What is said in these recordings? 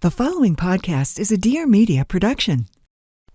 The following podcast is a Dear Media production.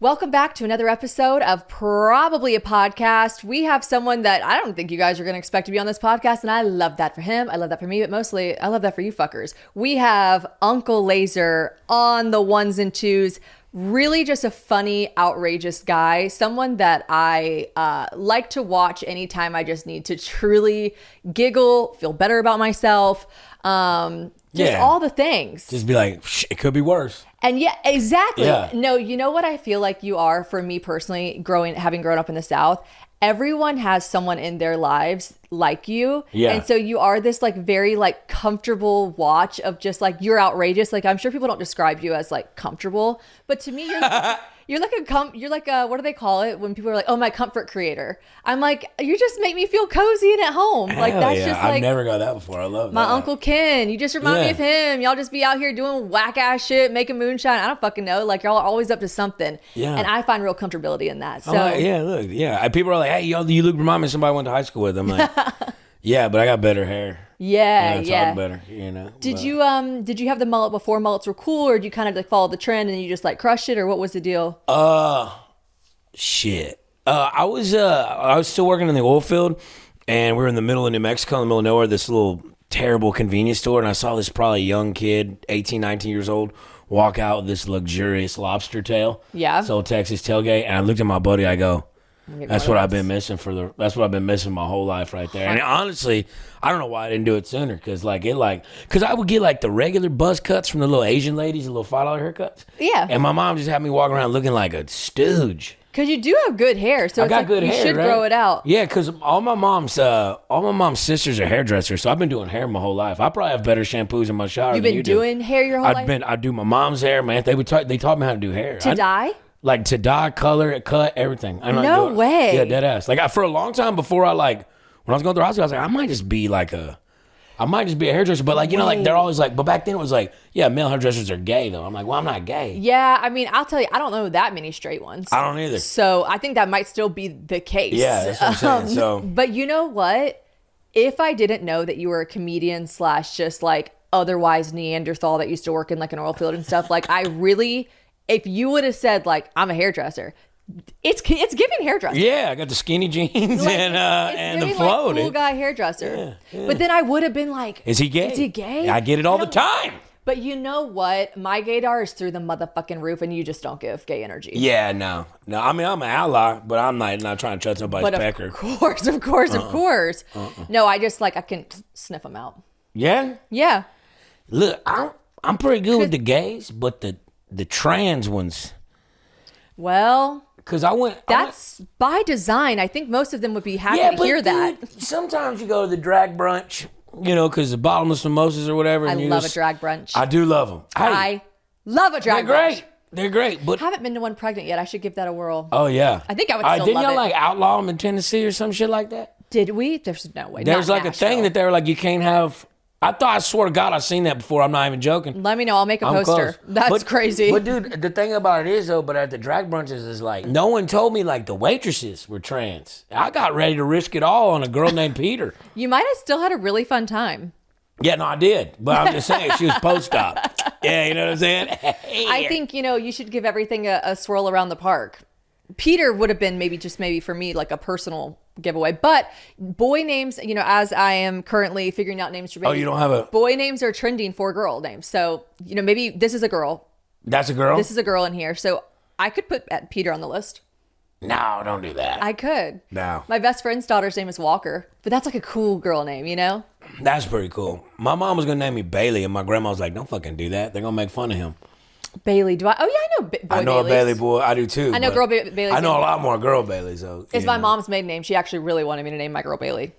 Welcome back to another episode of Probably a Podcast. We have someone that I don't think you guys are going to expect to be on this podcast, and I love that for him. I love that for me, but mostly I love that for you fuckers. We have Uncle Lazer on the ones and twos. Really just a funny, outrageous guy. Someone that I like to watch anytime I just need to truly giggle, feel better about myself. All the things. Just be like, it could be worse. And yeah, exactly. Yeah. No, you know what I feel like you are for me personally, having grown up in the South, everyone has someone in their lives like you. Yeah. And so you are this like very like comfortable watch of just like, you're outrageous. Like I'm sure people don't describe you as like comfortable, but to me, you're like a what do they call it when people are like, oh, my comfort creator. I'm like, you just make me feel cozy and at home. Like Hell that's yeah. just like I've never got that before. I love my that. Uncle Ken. You just remind me of him. Y'all just be out here doing whack ass shit, making moonshine. I don't fucking know. Like y'all are always up to something. Yeah. And I find real comfortability in that. So People are like, hey, you remind me of somebody I went to high school with. I'm like, yeah, but I got better hair. Yeah, I talk better, you know. Did you have the mullet before mullets were cool, or did you kind of like follow the trend and you just like crushed it, or what was the deal? Shit. I was still working in the oil field, and we were in the middle of New Mexico, in the middle of nowhere, this little terrible convenience store, and I saw this probably young kid, 18, 19 years old, walk out with this luxurious lobster tail. Yeah. So Texas tailgate, and I looked at my buddy, I go, that's what I've been missing my whole life right there. And honestly, I don't know why I didn't do it sooner, because I would get like the regular buzz cuts from the little Asian ladies, the little $5 haircuts. Yeah. And my mom just had me walking around looking like a stooge. Because you do have good hair, so you should grow it out. Yeah, because all my mom's sisters are hairdressers, so I've been doing hair my whole life. I probably have better shampoos in my shower. You've been doing hair your whole life? I do my mom's hair, man. They taught me how to do hair. Dye? Like to dye, color, cut, everything. No way. Yeah, dead ass. Like for a long time before when I was going through high school, I was like, I might just be a hairdresser. But like, you know, like they're always like, but back then it was like, yeah, male hairdressers are gay though. I'm like, well, I'm not gay. Yeah, I mean, I'll tell you, I don't know that many straight ones. I don't either. So I think that might still be the case. Yeah, that's what I'm saying. So, but you know what? If I didn't know that you were a comedian / just like otherwise Neanderthal that used to work in like an oil field and stuff, like if you would have said like I'm a hairdresser, it's giving hairdresser. Yeah, I got the skinny jeans and the flow. Like cool guy hairdresser. Yeah. But then I would have been like, is he gay? Is he gay? I get it all the time. But you know what? My gaydar is through the motherfucking roof, and you just don't give gay energy. Yeah, no. I mean, I'm an ally, but I'm not trying to trust nobody's pecker. Of course. No, I just I can sniff them out. Yeah. Yeah. Look, I'm pretty good with the gays, but the trans ones. Well, because that's by design. I think most of them would be happy to hear that. Sometimes you go to the drag brunch, you know, because the bottomless mimosas or whatever. I love a drag brunch. I do love them. I love a drag brunch. They're great. But I haven't been to one pregnant yet. I should give that a whirl. Oh, yeah. I think I would still love it. Didn't y'all like outlaw them in Tennessee or some shit like that? Did we? There's no way. There's like Nashville. A thing that they were like, you can't have... I swear to God, I've seen that before. I'm not even joking. Let me know. I'll make a poster. Close. That's crazy. But dude, the thing about it is though, but at the drag brunches is like, no one told me like the waitresses were trans. I got ready to risk it all on a girl named Peter. You might have still had a really fun time. Yeah, no, I did. But I'm just saying, she was post-op. Yeah, you know what I'm saying? I think, you should give everything a swirl around the park. Peter would have been maybe for me, like a personal giveaway. But boy names, as I am currently figuring out names for babies. Oh, you don't have a... Boy names are trending for girl names. So, maybe this is a girl. That's a girl? This is a girl in here. So I could put Peter on the list. No, don't do that. I could. No. My best friend's daughter's name is Walker. But that's like a cool girl name, That's pretty cool. My mom was going to name me Bailey, and my grandma was like, don't fucking do that. They're going to make fun of him. Bailey, do I? Oh, yeah, I know boy I know Baileys. a Bailey boy. I do, too. I know girl Bailey. I know a lot more girl Baileys, though. It's my mom's maiden name. She actually really wanted me to name my girl Bailey.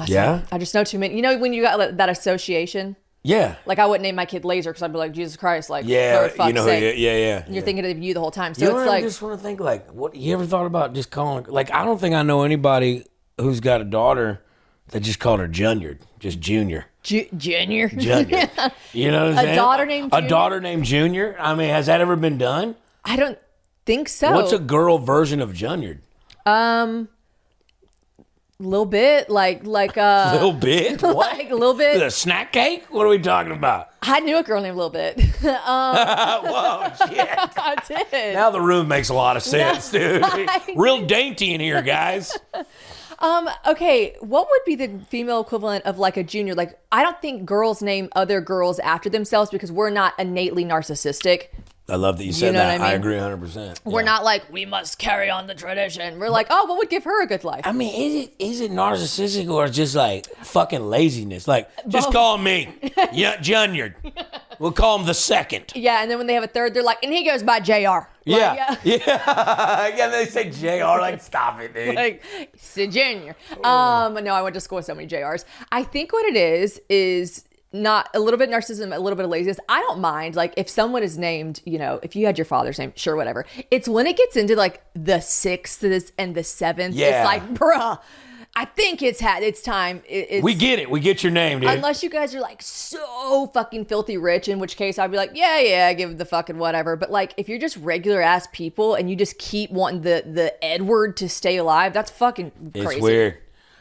Yeah? I just know too many. When you got that association? Yeah. Like, I wouldn't name my kid Lazer because I'd be like, Jesus Christ, like, yeah, for fuck's sake. Yeah. And you're thinking of you the whole time. So I just want to think, like, what you ever thought about just calling, like, I don't think I know anybody who's got a daughter that just called her Junior. Just Junior. Junior? Junior. You know what I'm saying? A daughter named Junior? A daughter named Junior? I mean, has that ever been done? I don't think so. What's a girl version of Junior? Little bit, like Little bit? What? like a little bit. A snack cake? What are we talking about? I knew a girl named Little Bit. Whoa, shit. I did. Now the room makes a lot of sense, dude. Real dainty in here, guys. Okay, what would be the female equivalent of like a junior? Like, I don't think girls name other girls after themselves because we're not innately narcissistic. I love that you said know that. what I I mean? agree 100%. We're not like, we must carry on the tradition. We're like, oh, what would give her a good life? I mean, is it narcissistic or just like fucking laziness? Like, just call me Junior. We'll call him the second. Yeah, and then when they have a third, they're like, and he goes by JR. Yeah. Yeah, they say JR, like, stop it, dude. Like, it's a junior. No, I went to school with so many JRs. I think what it is not a little bit narcissism, a little bit of laziness. I don't mind. Like, if someone is named, if you had your father's name, sure, whatever. It's when it gets into like the 6th and the 7th. Yeah. It's like, bruh, I think it's time. We get it. We get your name, dude. Unless you guys are like so fucking filthy rich, in which case I'd be like, yeah, give the fucking whatever. But like, if you're just regular ass people and you just keep wanting the Edward to stay alive, that's fucking crazy. It's weird.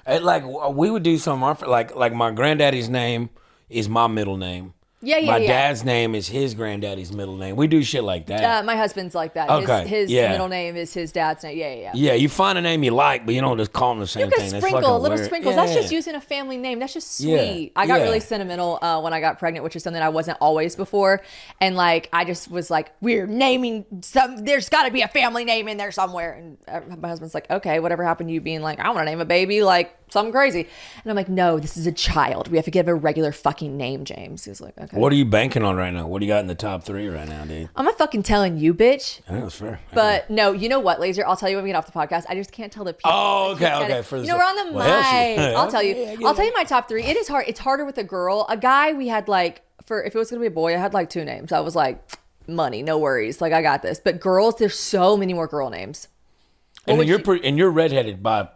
Like, we would do something, like my granddaddy's name is my middle name. My dad's name is his granddaddy's middle name. We do shit like that. My husband's like that. Okay, His middle name is his dad's name. Yeah. Yeah, you find a name you like, but you don't just call them the same You thing. can That's sprinkle fucking little weird. sprinkles. Yeah. That's just using a family name. That's just sweet. Yeah, I got yeah. really sentimental when I got pregnant, which is something I wasn't always before. And like, I just was like, we're naming some. There's got to be a family name in there somewhere. And my husband's like, okay, whatever happened to you being like, I want to name a baby like something crazy. And I'm like, no, this is a child. We have to give a regular fucking name, James. He was like, okay. What are you banking on right now? What do you got in the top 3 right now, dude? I'm not fucking telling you, bitch. I think that's fair. But no, you know what, Lazer? I'll tell you when we get off the podcast. I just can't tell the people. Oh, okay. We're on the mic. I'll tell you. I'll tell you my top 3. It is hard. It's harder with a girl. A guy, we had like, if it was gonna be a boy, I had like 2 names. I was like, money, no worries. Like, I got this. But girls, there's so many more girl names. And you're redheaded by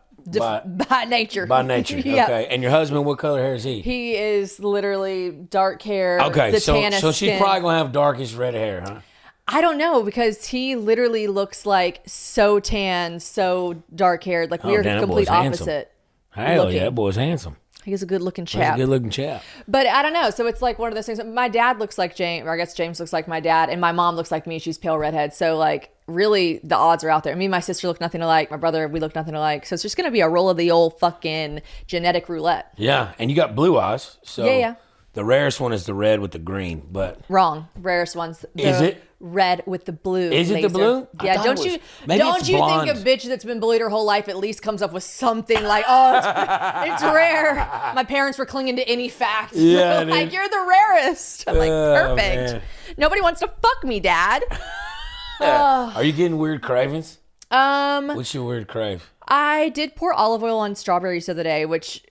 nature. By nature. Yep. Okay. And your husband, what color hair is he? He is literally dark hair. Okay, so skin. she's probably gonna have darkish red hair, huh? I don't know, because he literally looks like so tan, so dark haired. Like, we are damn, that complete boy's handsome. opposite. Hell looking. yeah, that boy's handsome. He's a good looking He's chap. a good looking chap. But I don't know. So it's like one of those things. My dad looks like James, or I guess James looks like my dad, and my mom looks like me. She's pale redhead. So like, really, the odds are out there. Me and my sister look nothing alike. My brother, we look nothing alike. So it's just gonna be a roll of the old fucking genetic roulette. Yeah, and you got blue eyes. So Yeah. the rarest one is the red with the green, but Wrong. Rarest one's the Is it? red with the blue. Is it the Lazer. blue? I Yeah. thought Don't it was- you maybe don't it's you blonde. think a bitch that's been bullied her whole life at least comes up with something like, oh, it's rare. My parents were clinging to any fact. Yeah, like, dude. you're the rarest. I'm like, Oh, perfect. man. Nobody wants to fuck me, Dad. Are you getting weird cravings? Um, What's your weird crave? I did pour olive oil on strawberries the other day, which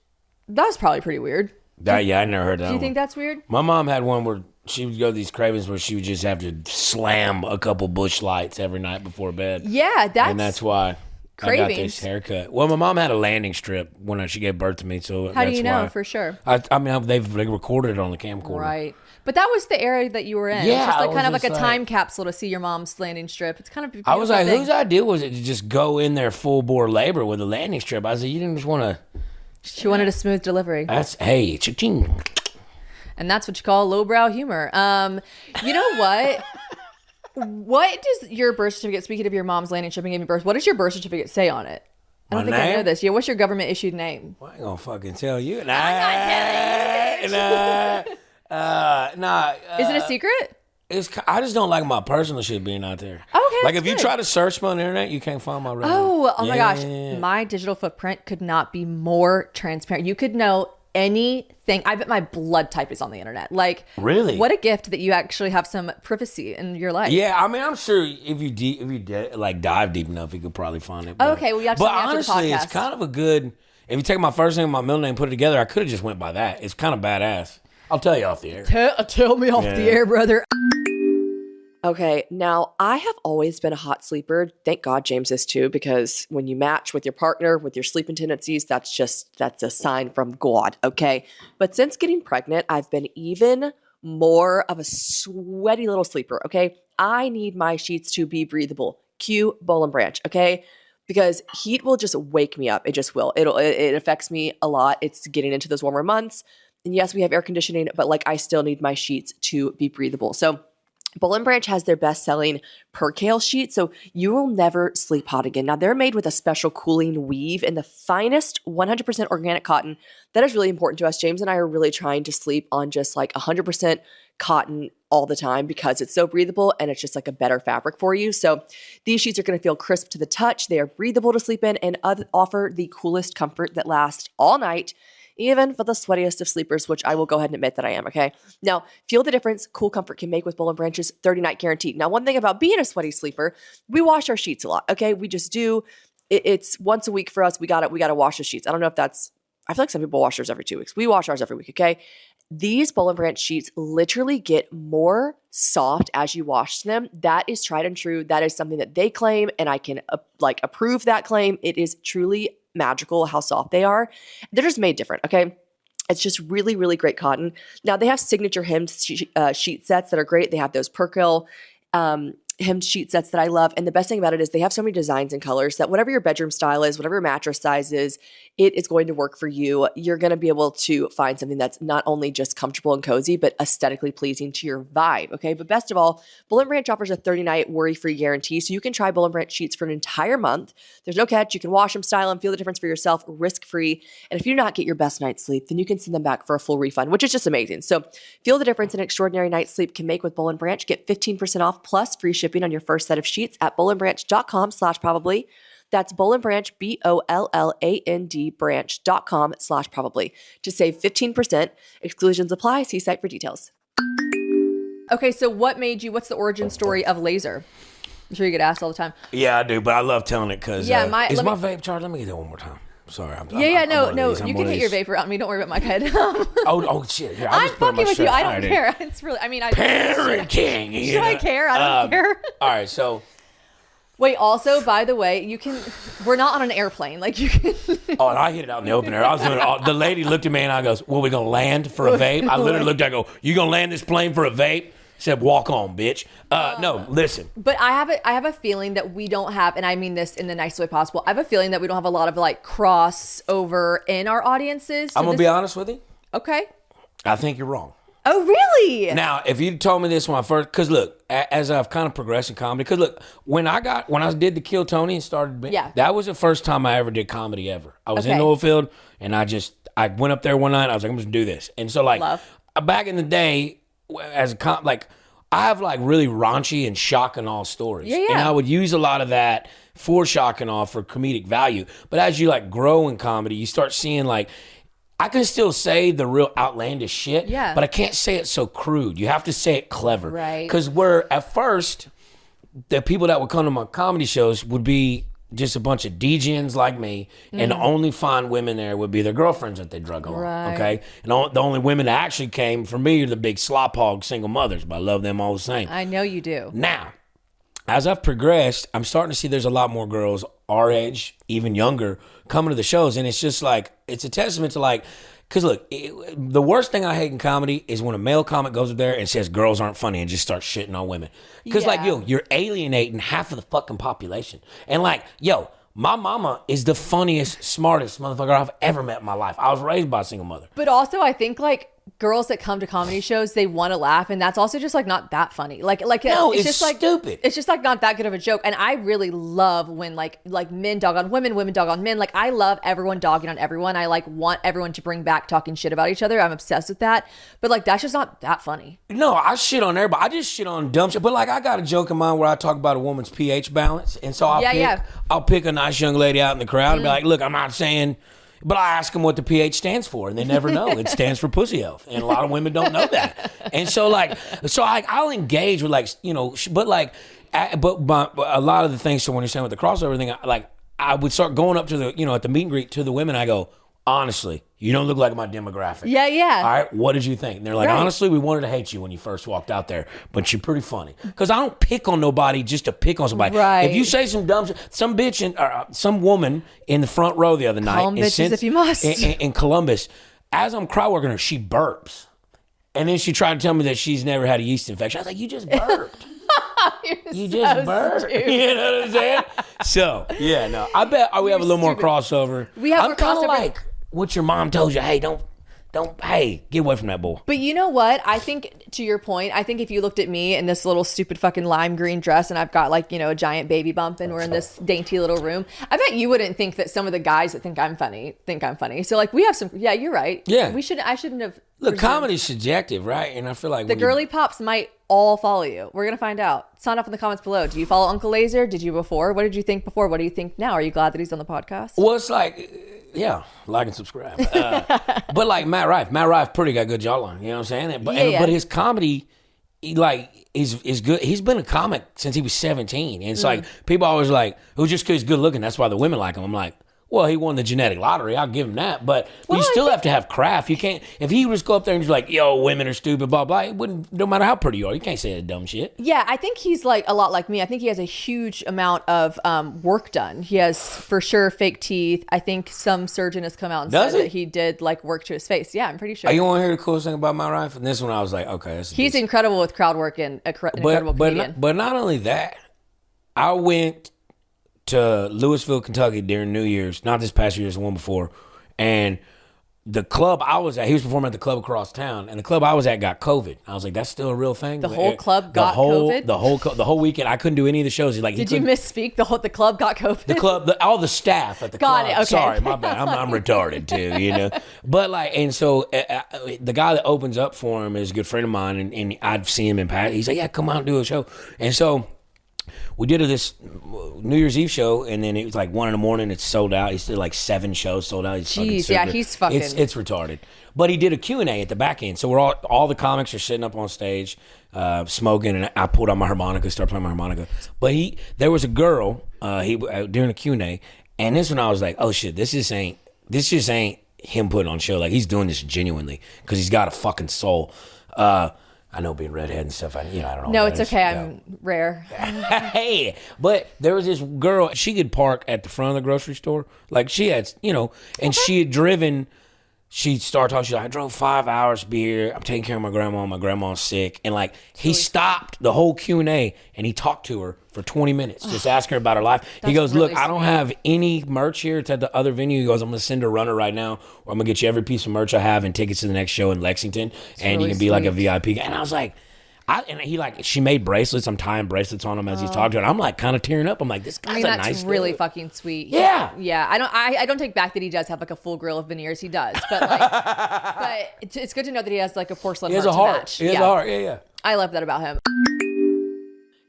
that was probably pretty weird. Yeah, I never heard that. Do you one. think that's weird? My mom had one where she would go to these cravings where she would just have to slam a couple bush lights every night before bed. Yeah, And that's why I got Cravings. this haircut. Well, my mom had a landing strip when she gave birth to me, so How that's do you know why. for sure? I mean, they recorded it on the camcorder. Right. But that was the era that you were in. Yeah, It's just I like kind of was like a just time capsule to see your mom's landing strip. It's kind of a I was beautiful like, thing. whose idea was it to just go in there full bore labor with a landing strip? I said, you didn't just want to. She wanted a smooth delivery. That's hey, cha-ching. And that's what you call lowbrow humor. You know what? What does your birth certificate, speaking of your mom's landing strip and giving birth, what does your birth certificate say on it? I don't My think I know name? this. Yeah, what's your government issued name? Well, I ain't gonna fucking tell you. I'm not telling you, Nah. Is it a secret? I just don't like my personal shit being out there. Okay, like that's if you good. try to search me on the internet, you can't find my real Oh my gosh. Yeah. My digital footprint could not be more transparent. You could know anything. I bet my blood type is on the internet. Like, Really? what a gift that you actually have some privacy in your life. Yeah, I mean, I'm sure if you dive deep enough, you could probably find it. But, Okay, well, you have to but tell me after the honestly, it's podcast. kind of a good. If you take my first name and my middle name, put it together, I could have just went by that. It's kind of badass. I'll tell you off the air. Tell me off Yeah. the air, brother. Okay, now I have always been a hot sleeper. Thank God James is too, because when you match with your partner with your sleeping tendencies, that's a sign from God, okay? But since getting pregnant, I've been even more of a sweaty little sleeper, okay? I need my sheets to be breathable. Cue Bowl and Branch, okay? because heat will just wake me up. It just will. It affects me a lot. It's getting into those warmer months. And yes, we have air conditioning, but like I still need my sheets to be breathable. So Boll & Branch has their best-selling percale sheet, so you will never sleep hot again. Now, they're made with a special cooling weave in the finest 100% organic cotton. That is really important to us. James and I are really trying to sleep on just like 100% cotton all the time because it's so breathable and it's just like a better fabric for you. So these sheets are going to feel crisp to the touch. They are breathable to sleep in and offer the coolest comfort that lasts all night, even for the sweatiest of sleepers, which I will go ahead and admit that I am, okay? Now, feel the difference cool comfort can make with Boll & Branch's 30-night guarantee. Now, one thing about being a sweaty sleeper, we wash our sheets a lot, okay? We just do. It's once a week for us. We got to wash the sheets. I don't know if that's, I feel like some people wash theirs every 2 weeks. We wash ours every week, okay? These Boll & Branch sheets literally get more soft as you wash them. That is tried and true. That is something that they claim, and I can approve that claim. It is truly magical how soft they are. They're just made different, okay? It's just really, really great cotton. Now, they have signature hemmed sheet sets that are great. They have those percale hemmed sheet sets that I love. And the best thing about it is they have so many designs and colors that whatever your bedroom style is, whatever your mattress size is, it is going to work for you. You're going to be able to find something that's not only just comfortable and cozy, but aesthetically pleasing to your vibe, okay? But best of all, Boll & Branch offers a 30-night worry-free guarantee, so you can try Boll & Branch sheets for an entire month. There's no catch. You can wash them, style them, feel the difference for yourself, risk-free. And if you do not get your best night's sleep, then you can send them back for a full refund, which is just amazing. So feel the difference an extraordinary night's sleep can make with Boll & Branch. Get 15% off plus free shipping on your first set of sheets at bollandbranch.com/probably. That's Boll & Branch, BOLLAND branch.com/probably to save 15%. Exclusions apply. See site for details. Okay, so what's the origin story of Lazer? I'm sure you get asked all the time. Yeah, I do, but I love telling it because Yeah, my vape charged? Let me get that one more time. Sorry. No, you can hit your vape around me. Don't worry about my head. oh, shit. Here, I'm fucking with you. I don't care. It's really, parenting. Should I care? I don't care. All right, so. Wait, also, by the way, we're not on an airplane. Like, you can. Oh, and I hit it out in the open air. I was doing the lady looked at me and I goes, well, we going to land for a vape? I literally looked at her, I go, you going to land this plane for a vape? Said, walk on, bitch. No, listen. But I have a feeling that we don't have, and I mean this in the nicest way possible, I have a feeling that we don't have a lot of like crossover in our audiences. So I'm going to be honest with you. Okay. I think you're wrong. Oh, really? Now, if you told me this when I first, because look, as I've kind of progressed in comedy, because look, when I did the Kill Tony and started, that was the first time I ever did comedy ever. I was in Oilfield, and I went up there one night, I was like, I'm just going to do this. And so like, back in the day, as a I have like really raunchy and shock and awe stories. Yeah. And I would use a lot of that for shock and awe for comedic value. But as you like grow in comedy, you start seeing like, I can still say the real outlandish shit, but I can't say it so crude. You have to say it clever. Right. Because at first, the people that would come to my comedy shows would be just a bunch of degens like me, and the only fine women there would be their girlfriends that they drug along, okay? And the only women that actually came for me are the big slop hog single mothers, but I love them all the same. I know you do. Now, as I've progressed, I'm starting to see there's a lot more girls our age, even younger, coming to the shows, and it's just like, it's a testament to like, because look, the worst thing I hate in comedy is when a male comic goes up there and says girls aren't funny and just starts shitting on women. Because like, you're alienating half of the fucking population. And like, my mama is the funniest, smartest motherfucker I've ever met in my life. I was raised by a single mother. But also, I think like girls that come to comedy shows, they want to laugh, and that's also just like not that funny. Like no, it's just like stupid. It's just like not that good of a joke. And I really love when like men dog on women, women dog on men. Like I love everyone dogging on everyone. I like want everyone to bring back talking shit about each other. I'm obsessed with that. But like that's just not that funny. No, I shit on everybody. I just shit on dumb shit. But like I got a joke in mind where I talk about a woman's pH balance, and so I'll pick a nice young lady out in the crowd and be like, look, I'm not saying. But I ask them what the pH stands for, and they never know. It stands for pussy health, and a lot of women don't know that. And so, I'll engage with but a lot of the things. So when you're saying with the crossover thing, I would start going up to the, at the meet and greet to the women. I go, honestly, you don't look like my demographic. Yeah. All right, what did you think? And they're like, honestly, we wanted to hate you when you first walked out there, but you're pretty funny. Because I don't pick on nobody just to pick on somebody. Right. If you say some dumb shit, some bitch, some woman in the front row the other night. Call them bitches if you must. In Columbus, as I'm crowd working her, she burps. And then she tried to tell me that she's never had a yeast infection. I was like, you just burped. you just burnt. You know what I'm saying? So, yeah, no. I bet we have a little more crossover. We have I'm more kind of crossover. like what your mom told you. Hey, don't, hey, get away from that boy. But you know what? I think, to your point, I think if you looked at me in this little stupid fucking lime green dress and I've got like, a giant baby bump and we're in this dainty little room, I bet you wouldn't think that some of the guys that think I'm funny. So like we have some, yeah, you're right. Yeah. I shouldn't have. Look, comedy's subjective, right? And I feel like The girly pops might all follow you. We're going to find out. Sound off in the comments below. Do you follow Uncle Lazer? Did you before? What did you think before? What do you think now? Are you glad that he's on the podcast? Well, it's like, yeah, like and subscribe. But like Matt Rife pretty got good jawline. You know what I'm saying? But his comedy, is good. He's been a comic since he was 17. And it's like, people always like, oh, just because he's good looking, that's why the women like him. I'm like, well, he won the genetic lottery. I'll give him that. But you still have to have craft. You can't, if he was go up there and just like, yo, women are stupid, blah, blah, it wouldn't, no matter how pretty you are, you can't say that dumb shit. Yeah, I think he's like a lot like me. I think he has a huge amount of work done. He has for sure fake teeth. I think some surgeon has come out and said that he did like work to his face. Yeah, I'm pretty sure. You want to hear the coolest thing about my life? And this one I was like, okay. He's incredible with crowd work and an incredible comedian. But not only that, I went to Louisville, Kentucky during New Year's, not this past year, the one before, and the club I was at, he was performing at the club across town, and the club I was at got COVID. I was like, that's still a real thing? The whole club got COVID? The whole weekend, I couldn't do any of the shows. He's like, Did you misspeak? The club got COVID? The club, all the staff at the club. Got it, okay. Sorry, my bad. I'm retarded too, But like, and so the guy that opens up for him is a good friend of mine, and I'd see him in past. He's like, yeah, come out and do a show. And so we did this New Year's Eve show, and then it was like 1 a.m. It's sold out. He did like 7 shows sold out. Jeez, yeah, he's fucking. It's retarded. But he did a Q&A at the back end. So we're all the comics are sitting up on stage, smoking, and I pulled out my harmonica, started playing my harmonica. But there was a girl during the Q&A, and this one I was like, oh shit, this just ain't him putting on a show. Like, he's doing this genuinely because he's got a fucking soul. I know being redhead and stuff, I don't know. No, it's okay. I'm rare. Hey, but there was this girl, she could park at the front of the grocery store. Like, she had, and she had driven, she started talking, she's like, I drove 5 hours to be here. I'm taking care of my grandma. My grandma's sick. And like, he stopped the whole Q&A and he talked to her for 20 minutes, just asking her about her life. He goes, really look, I don't have any merch here. It's at the other venue. He goes, I'm going to send a runner right now, or I'm going to get you every piece of merch I have and tickets to the next show in Lexington. And really you can be like a VIP. And I was like, she made bracelets. I'm tying bracelets on him as he's talking to her. And I'm like kind of tearing up. I'm like, this guy's a nice that's really dude. Fucking sweet. Yeah. Yeah. I don't take back that he does have like a full grill of veneers. He does. But like, but it's good to know that he has like a porcelain heart to match. He has a heart. Yeah. I love that about him.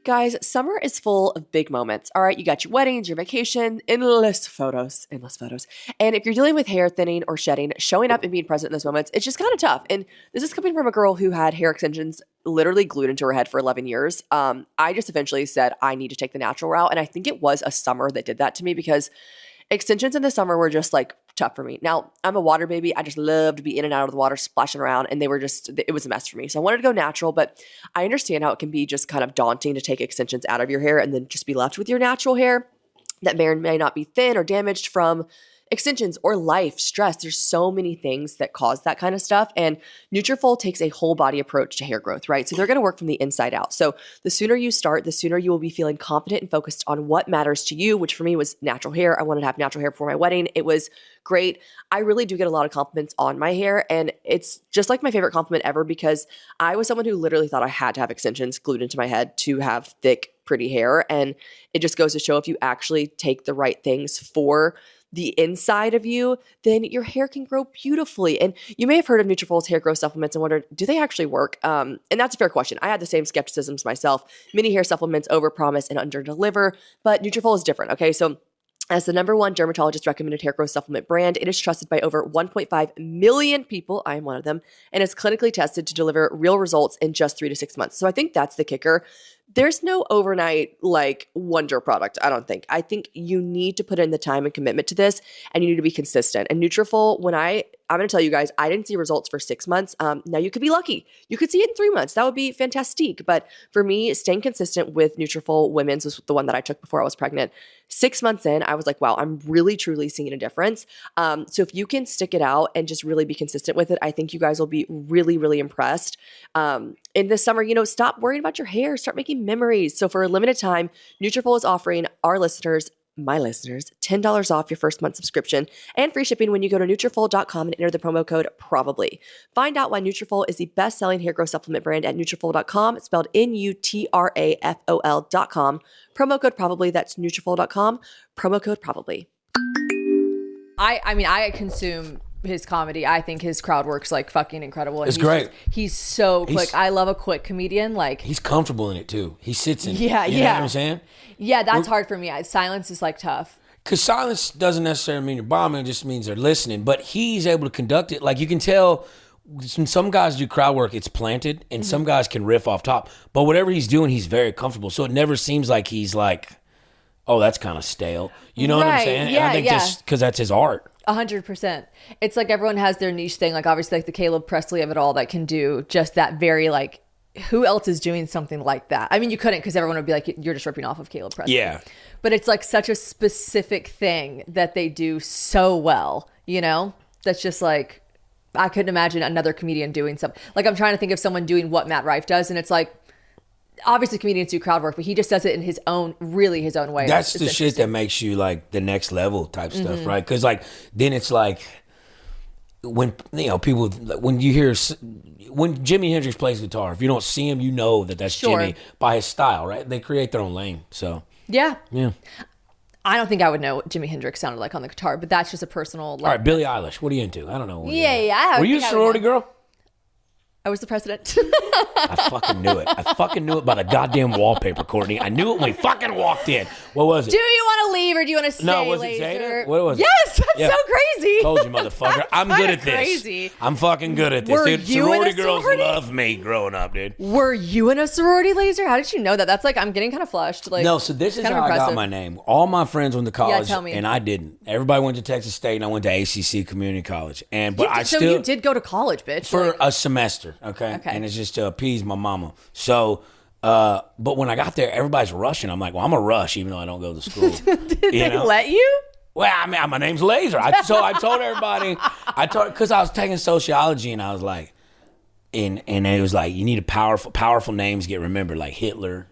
Guys, summer is full of big moments. All right, you got your weddings, your vacation, endless photos. And if you're dealing with hair thinning or shedding, showing up and being present in those moments, it's just kind of tough. And this is coming from a girl who had hair extensions literally glued into her head for 11 years. I just eventually said, I need to take the natural route. And I think it was a summer that did that to me because extensions in the summer were just like tough for me. Now, I'm a water baby. I just love to be in and out of the water, splashing around. And it was a mess for me. So I wanted to go natural, but I understand how it can be just kind of daunting to take extensions out of your hair and then just be left with your natural hair that may or may not be thin or damaged from extensions or life, stress. There's so many things that cause that kind of stuff. And Nutrafol takes a whole body approach to hair growth, right? So they're going to work from the inside out. So the sooner you start, the sooner you will be feeling confident and focused on what matters to you, which for me was natural hair. I wanted to have natural hair for my wedding. It was great. I really do get a lot of compliments on my hair. And it's just like my favorite compliment ever because I was someone who literally thought I had to have extensions glued into my head to have thick, pretty hair. And it just goes to show if you actually take the right things for the inside of you, then your hair can grow beautifully. And you may have heard of Nutrafol's hair growth supplements and wondered, do they actually work? And that's a fair question. I had the same skepticisms myself. Many hair supplements overpromise and underdeliver, but Nutrafol is different. Okay, so as the #1 dermatologist recommended hair growth supplement brand, it is trusted by over 1.5 million people. I am one of them, and is clinically tested to deliver real results in just 3 to 6 months. So I think that's the kicker. There's no overnight like wonder product, I don't think. I think you need to put in the time and commitment to this, and you need to be consistent. And Nutrafol, when I I'm going to tell you guys, I didn't see results for 6 months. Now you could be lucky. You could see it in 3 months. That would be fantastic. But for me, staying consistent with Nutrafol Women's was the one that I took before I was pregnant. 6 months in, I was like, wow, I'm really, truly seeing a difference. So if you can stick it out and just really be consistent with it, I think you guys will be really, really impressed. In this summer, stop worrying about your hair. Start making memories. So for a limited time, Nutrafol is offering our listeners, my listeners, $10 off your first month subscription and free shipping when you go to Nutrafol.com and enter the promo code PROBABLY. Find out why Nutrafol is the best-selling hair growth supplement brand at Nutrafol.com, spelled Nutrafol.com. Promo code PROBABLY. That's Nutrafol.com. Promo code PROBABLY. I consume his comedy. I think his crowd work's like fucking incredible. And It's great. He's so quick. I love a quick comedian. Like, he's comfortable in it too. He sits in it. Yeah, You know what I'm saying? Yeah, that's hard for me. Silence is like tough. Because silence doesn't necessarily mean you're bombing. It just means they're listening. But he's able to conduct it. Like, you can tell when some guys do crowd work, it's planted, and some guys can riff off top. But whatever he's doing, he's very comfortable. So it never seems like he's like, oh, that's kind of stale. You know what I'm saying? Yeah, and I think just because that's his art. 100%. It's like everyone has their niche thing. Like, obviously, like the Caleb Presley of it all that can do just that very, like, who else is doing something like that? I mean, you couldn't, because everyone would be like, you're just ripping off of Caleb Presley. Yeah. But it's like such a specific thing that they do so well, That's just like, I couldn't imagine another comedian doing something. Like, I'm trying to think of someone doing what Matt Rife does, and it's like, obviously comedians do crowd work, but he just does it in his own way. That's the shit that makes you like the next level type stuff, right? Because like, then it's like, when people, when you hear, when Jimi Hendrix plays guitar, if you don't see him, you know that's Jimi by his style, right? They create their own lane. So yeah. I don't think I would know what Jimi Hendrix sounded like on the guitar, but that's just a personal. All right, Billie Eilish, what are you into? I don't know. Yeah. Were you a sorority girl? I was the president. I fucking knew it. I fucking knew it by the goddamn wallpaper, Courtney. I knew it when we fucking walked in. What was it? Do you want to leave or do you want to stay, No, was it Lazer? Zeta? What was it? Yes, that's so crazy. Told you, motherfucker. I'm good at this. Crazy. I'm fucking good at this, Were dude. you in a Sorority girls sorority? love me growing up, dude. Were you in a sorority, Lazer? How did you know that? That's like, I'm getting kind of flushed. Like, No, so this is kind how of I got impressive. my name. All my friends went to college, tell me. and I didn't. Everybody went to Texas State, and I went to ACC Community College. So you did go to college, bitch. for a semester, okay? And it's just to appease my mama. So, but when I got there, everybody's rushing. I'm like, well, I'm a rush, even though I don't go to school. Did they let you? Well, I mean, my name's Lazer. So I told everybody, because I was taking sociology, and I was like, and it was like, you need powerful names get remembered, like Hitler.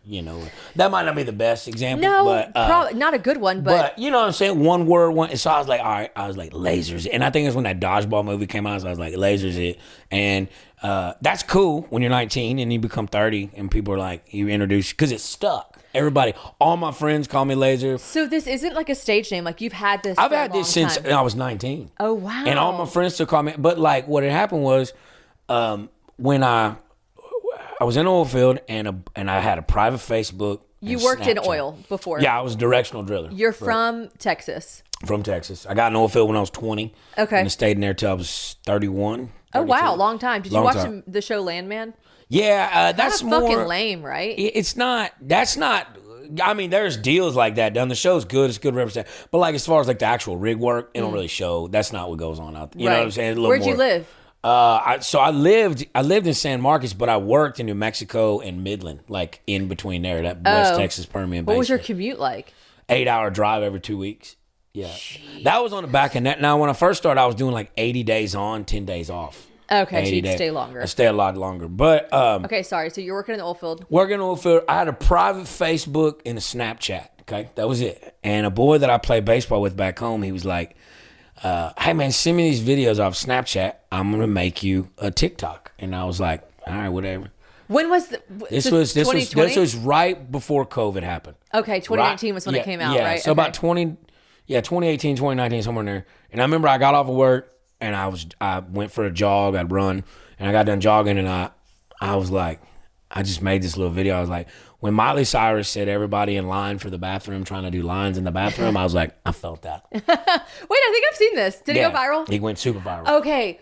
That might not be the best example. No, but, probably not a good one. But you know what I'm saying? One word. So I was like, all right. I was like, Lazer's it. And I think it's when that dodgeball movie came out. So I was like, Lazer's it. And that's cool when you're 19 and you become 30 and people are like, you introduce, because it's stuck. Everybody, all my friends call me Lazer. So this isn't like a stage name. Like, you've had this. I've for a had this long since time. I was 19. Oh wow! And all my friends still call me. But like, what had happened was, when I was in the oil field and I had a private Facebook. You worked Snapchat. in oil before. Yeah, I was a directional driller. You're from Texas. From Texas. I got in oil field when I was 20. Okay. And I stayed in there till I was 31. Oh 32. wow, long time. Did you Long watch time. the show Landman? Yeah, that's Kinda more fucking lame, right? It's not. That's not. I mean, there's deals like that done. The show's good. It's good represent. But like, as far as like the actual rig work, it don't really show. That's not what goes on out there. You know what I'm saying? A little Where'd you more. live? I lived in San Marcos, but I worked in New Mexico and Midland, like in between there, that West Texas Permian Basin. What was your commute like? 8-hour drive every 2 weeks. Yeah. Jeez. That was on the back end. Now, when I first started, I was doing like 80 days on, 10 days off. Okay, so you'd stay longer. I stay a lot longer. But okay, sorry. So you're working in the oil field. Working in the oil field. I had a private Facebook and a Snapchat. Okay, that was it. And a boy that I played baseball with back home, he was like, hey man, send me these videos off Snapchat. I'm gonna make you a TikTok. And I was like, all right, whatever. When was this was right before COVID happened. Okay, 2019 was when it came out, right? So about 2018, 2019, somewhere in there. And I remember I got off of work and I went for a jog. I'd run and I got done jogging and I was like, I just made this little video. I was like, when Miley Cyrus said everybody in line for the bathroom trying to do lines in the bathroom, I was like, I felt that. Wait, I think I've seen this. Did it go viral? It went super viral. Okay.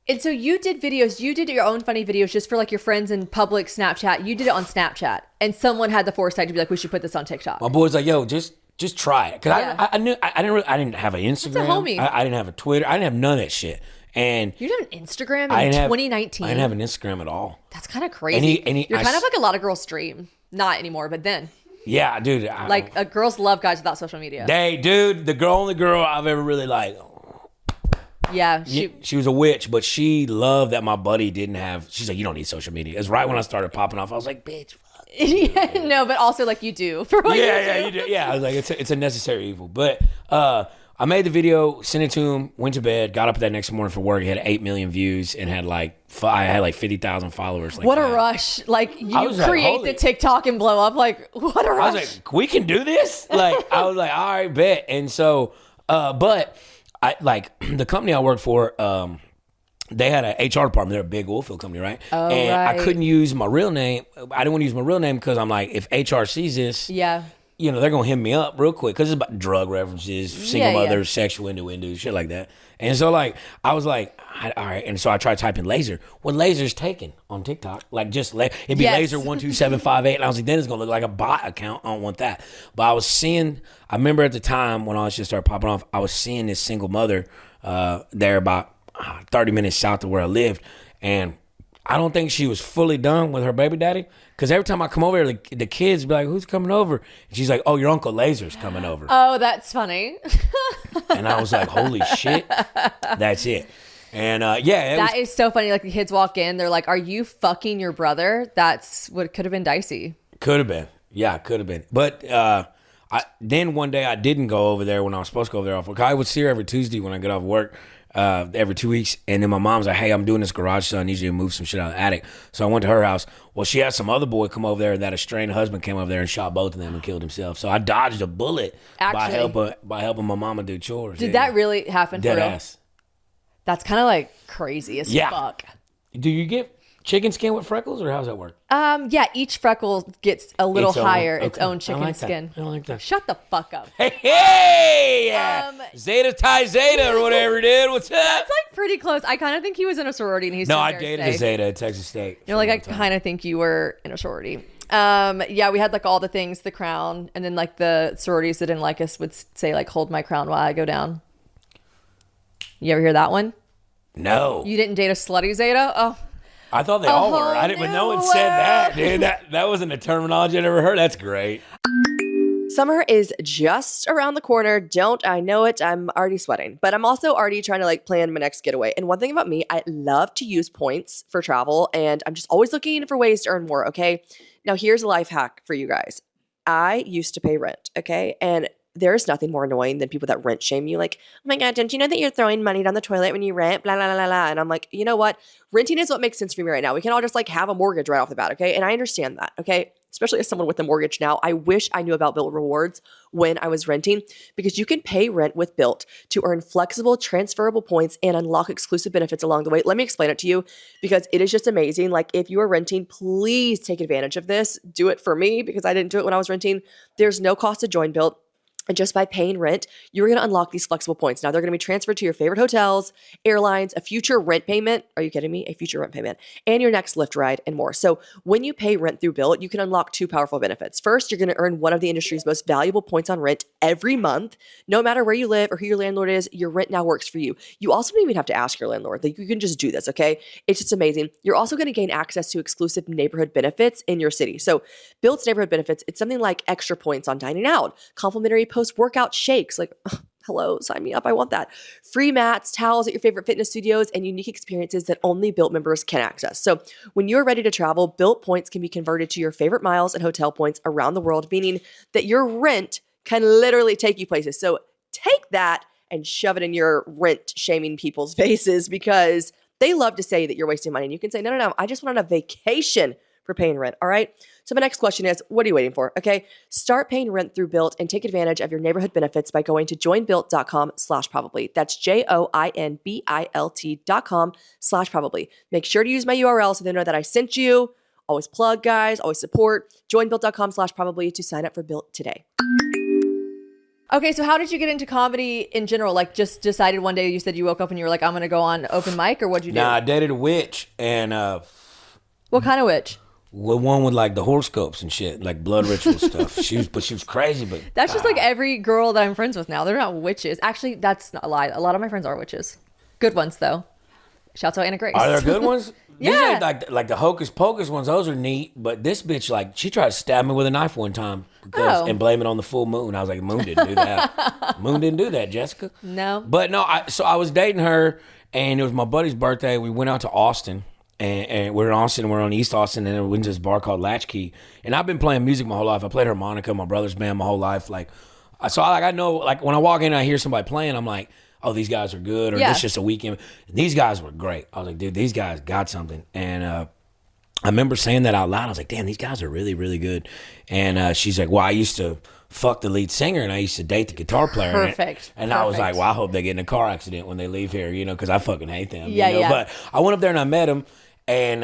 And so you did videos, you did your own funny videos just for like your friends in public Snapchat. You did it on Snapchat and someone had the foresight to be like, we should put this on TikTok. My boy's like, yo, just try it. Cause I didn't have an Instagram. That's a homie. I didn't have a Twitter. I didn't have none of that shit. And You did an Instagram I in didn't have- 2019. I didn't have an Instagram at all. That's kind of crazy. You're I kind of like a lot of girls stream. Not anymore, but then. Yeah, dude. Girls love guys without social media. Dude, the only girl I've ever really liked. Yeah. She was a witch, but she loved that my buddy didn't have. She's like, you don't need social media. It's right when I started popping off. I was like, bitch, fuck. Yeah, no, but also like you do. For what You do. Yeah, I was like, it's a necessary evil. But I made the video, sent it to him, went to bed, got up that next morning for work. It had 8 million views and had I had like 50,000 followers. What a rush. Like you create the TikTok and blow up. Like what a rush. I was like, we can do this? Like, I was like, all right, bet. And so, but I the company I work for, they had an HR department. They're a big oil field company, right? Oh, and right. I couldn't use my real name. I didn't want to use my real name because I'm like, if HR sees this, yeah, they're going to hit me up real quick because it's about drug references, single mothers, sexual innuendo, shit like that. And so, I was like, all right. And so I tried typing Lazer. Well, Lazer's taken on TikTok. Like, just it'd be Lazer 12758. And I was like, then it's going to look like a bot account. I don't want that. But I remember at the time when all this shit started popping off, I was seeing this single mother there about 30 minutes south of where I lived. And I don't think she was fully done with her baby daddy. Because every time I come over here, the kids be like, who's coming over? And she's like, oh, your Uncle Lazer's coming over. Oh, that's funny. And I was like, holy shit, that's it. And that is so funny. Like the kids walk in, they're like, are you fucking your brother? That's what could have been dicey. Could have been. Yeah, could have been. But then one day I didn't go over there when I was supposed to go over there off work. I would see her every Tuesday when I get off work. Every 2 weeks, and then my mom's like, hey, I'm doing this garage sale. I need you to move some shit out of the attic. So I went to her house. Well, she had some other boy come over there that estranged husband came over there and shot both of them and killed himself. So I dodged a bullet by helping my mama do chores. Did that really happen for real? Dead ass. That's kind of like crazy as fuck. Do you get chicken skin with freckles, or how's that work? Yeah, each freckle gets a little higher, its okay. own chicken skin. I like that. Shut the fuck up. Hey! Zeta Ti Zeta or whatever, dude. What's up? That's like pretty close. I kind of think he was in a sorority and he's No, I dated a Zeta at Texas State. I kind of think you were in a sorority. Yeah, we had like all the things, the crown, and then like the sororities that didn't like us would say like, hold my crown while I go down. You ever hear that one? No. You didn't date a slutty Zeta? Oh. I thought they all were. I didn't, but no one said that, dude. That wasn't a terminology I'd ever heard. That's great. Summer is just around the corner. Don't I know it? I'm already sweating, but I'm also already trying to plan my next getaway. And one thing about me, I love to use points for travel, and I'm just always looking for ways to earn more. Okay. Now here's a life hack for you guys. I used to pay rent. Okay. And there's nothing more annoying than people that rent shame you. Like, oh my God, don't you know that you're throwing money down the toilet when you rent? Blah, blah, blah, blah, blah. And I'm like, you know what? Renting is what makes sense for me right now. We can all just have a mortgage right off the bat. Okay. And I understand that. Okay. Especially as someone with a mortgage now, I wish I knew about Built Rewards when I was renting, because you can pay rent with Built to earn flexible, transferable points and unlock exclusive benefits along the way. Let me explain it to you, because it is just amazing. If you are renting, please take advantage of this. Do it for me, because I didn't do it when I was renting. There's no cost to join Built. And just by paying rent, you're going to unlock these flexible points. Now, they're going to be transferred to your favorite hotels, airlines, a future rent payment. Are you kidding me? A future rent payment. And your next Lyft ride and more. So when you pay rent through Built, you can unlock two powerful benefits. First, you're going to earn one of the industry's most valuable points on rent every month. No matter where you live or who your landlord is, your rent now works for you. You also don't even have to ask your landlord. You can just do this, okay? It's just amazing. You're also going to gain access to exclusive neighborhood benefits in your city. So Built's neighborhood benefits, it's something like extra points on dining out, complimentary post-workout shakes, hello, sign me up. I want that. Free mats, towels at your favorite fitness studios, and unique experiences that only Built members can access. So when you're ready to travel, Built points can be converted to your favorite miles and hotel points around the world, meaning that your rent can literally take you places. So take that and shove it in your rent shaming people's faces, because they love to say that you're wasting money. And you can say, no, I just went on a vacation for paying rent. All right. So my next question is, what are you waiting for? Okay. Start paying rent through Built and take advantage of your neighborhood benefits by going to joinbuilt.com/probably. That's joinbilt.com/probably. Make sure to use my URL so they know that I sent you. Always plug, guys, always support. Joinbuilt.com/probably to sign up for Built today. Okay, so how did you get into comedy in general? Just decided one day, you said you woke up and you were like, I'm going to go on open mic, or what'd you do? Nah, I dated a witch, and what kind of witch? one with the horoscopes and shit, blood ritual stuff. She was crazy, but that's just every girl that I'm friends with now. They're not witches. Actually, that's not a lie. A lot of my friends are witches. Good ones though. Shouts out Anna Grace. Are there good ones? Yeah. These ain't like the hocus pocus ones. Those are neat. But this bitch, like, she tried to stab me with a knife one time and blame it on the full moon. I was like, moon didn't do that. Moon didn't do that, Jessica. No. But no, so I was dating her, and it was my buddy's birthday. We went out to Austin. And we're in Austin, we're on East Austin, and we went to this bar called Latchkey. And I've been playing music my whole life. I played harmonica, my brother's band my whole life. Like, so I know, like, when I walk in and I hear somebody playing, I'm like, oh, these guys are good, or this is just a weekend. And these guys were great. I was like, dude, these guys got something. And I remember saying that out loud. I was like, damn, these guys are really, really good. And she's like, well, I used to fuck the lead singer, and I used to date the guitar player. Perfect. And I was like, well, I hope they get in a car accident when they leave here, because I fucking hate them. Yeah. But I went up there and I met him. And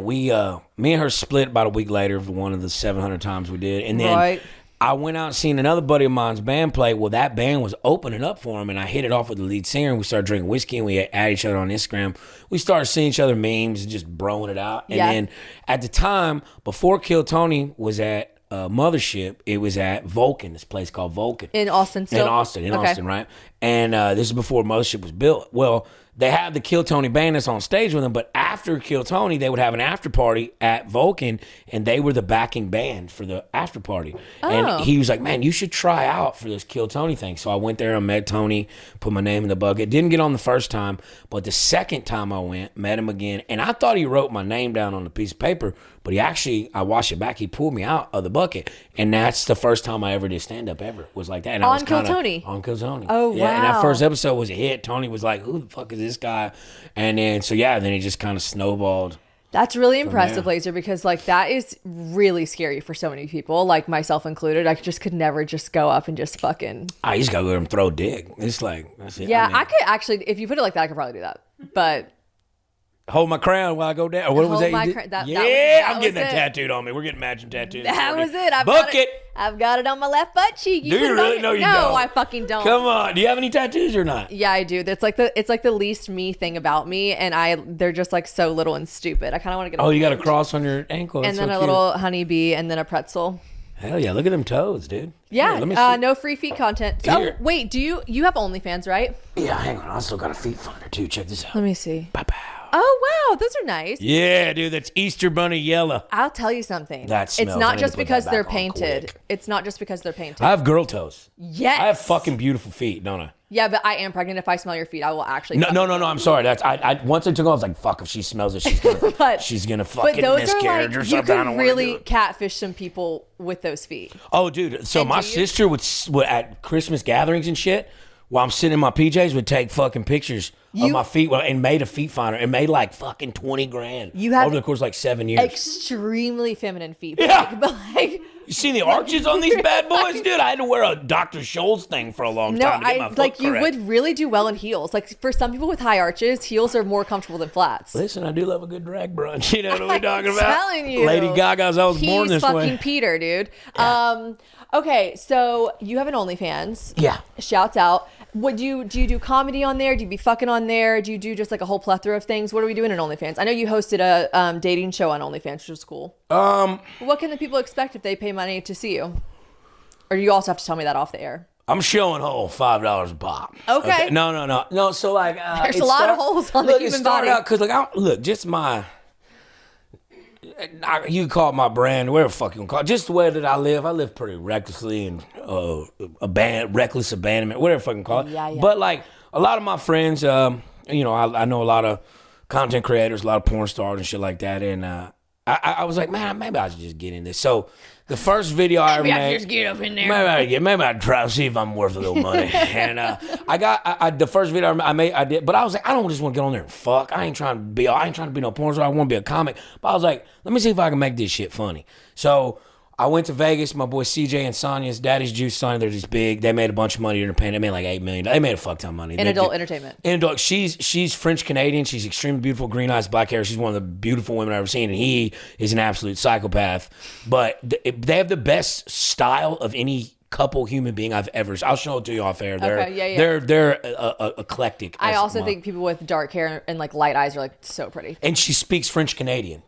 we, me and her split about a week later for one of the 700 times we did. And then I went out and seen another buddy of mine's band play. Well, that band was opening up for him, and I hit it off with the lead singer, and we started drinking whiskey, and we add each other on Instagram. We started seeing each other memes and just broing it out. And then at the time, before Kill Tony was at Mothership, it was at Vulcan, this place called Vulcan. In Austin still? In Austin, right? And this is before Mothership was built. Well, they had the Kill Tony band that's on stage with them, but after Kill Tony, they would have an after party at Vulcan, and they were the backing band for the after party. And he was like, man, you should try out for this Kill Tony thing. So I went there and met Tony, put my name in the bucket. Didn't get on the first time, but the second time I went, met him again, and I thought he wrote my name down on a piece of paper, but he actually, I watched it back, he pulled me out of the bucket, and that's the first time I ever did stand-up ever, was like that. And I was Kill Tony? On Kill Tony. Oh, yeah, wow. And that first episode was a hit. Tony was like, who the fuck is this guy? And then, then it just kind of snowballed. That's really impressive, Lazer, because like that is really scary for so many people, like myself included. I just could never just go up and just fucking. I just gotta go and throw dick. It's like, that's it. Yeah, I could actually, if you put it like that, I could probably do that. But hold my crown while I go down. Or what was that? I'm getting that tattooed on me. We're getting matching tattoos. That was it. I've got it on my left butt cheek. Do you really? No, you don't. No, I fucking don't. Come on. Do you have any tattoos or not? Yeah, I do. It's like the least me thing about me, and they're just like so little and stupid. I kind of want to get. Oh, you got a cross on your ankle. And then a little honeybee, and then a pretzel. Hell yeah! Look at them toes, dude. Yeah. Here, let me see. No free feet content. So, wait, do you have OnlyFans, right? Yeah, hang on. I still got a feet finder too. Check this out. Let me see. Pow. Oh wow, those are nice. Yeah, dude, that's Easter Bunny yellow. I'll tell you something. That smells. It's not just because they're painted. It's not just because they're painted. I have girl toes. Yes. I have fucking beautiful feet, don't I? Yeah, but I am pregnant. If I smell your feet, I will actually. No. I'm sorry. That's I. Once I took off, I was like, "Fuck!" If she smells it, she's gonna fucking miscarriage or something. I don't want to really catfish some people with those feet. Oh, dude. So my sister would at Christmas gatherings and shit, while I'm sitting in my PJs, would take fucking pictures of my feet and made a feet finder and made like fucking 20 grand over the course of like 7 years. Extremely feminine feet. Yeah. But like. You seen the arches on these bad boys, dude? I had to wear a Dr. Scholl's thing for a long time to get my foot correct. You would really do well in heels. Like for some people with high arches, heels are more comfortable than flats. Listen, I do love a good drag brunch. You know what we're talking about? I'm telling you. Lady Gaga's I was born this way. He's fucking Peter, dude. Yeah. Okay, so you have an OnlyFans. Yeah. Shouts out. Do you do comedy on there? Do you be fucking on there? Do you do just like a whole plethora of things? What are we doing in OnlyFans? I know you hosted a dating show on OnlyFans, which was cool. What can the people expect if they pay money to see you? Or you also have to tell me that off the air. I'm showing whole $5 a pop. Okay. No. So like, there's a lot of holes on the human body. Because like, just my. You call it my brand, whatever the fuck you call it. Just the way that I live pretty recklessly and reckless abandonment, whatever fucking call it. Yeah. But like a lot of my friends, I know a lot of content creators, a lot of porn stars and shit like that, and I was like, man, maybe I should just get in this. So the first video I ever made, just get up in there. Maybe I'd try to see if I'm worth a little money. And the first video I did, but I was like, I don't just want to get on there and fuck. I ain't trying to be no porn star. I want to be a comic. But I was like, let me see if I can make this shit funny. So I went to Vegas. My boy CJ and Sonya's Daddy's Juice Sonya, they're just big. They made a bunch of money during the pandemic. They made like $8 million. They made a fuck ton of money. In adult entertainment. She's French Canadian. She's extremely beautiful, green eyes, black hair. She's one of the beautiful women I've ever seen, and he is an absolute psychopath. But they have the best style of any couple human being I've ever seen. I'll show it to you off air. They're eclectic. I also think people with dark hair and like light eyes are like so pretty. And she speaks French Canadian,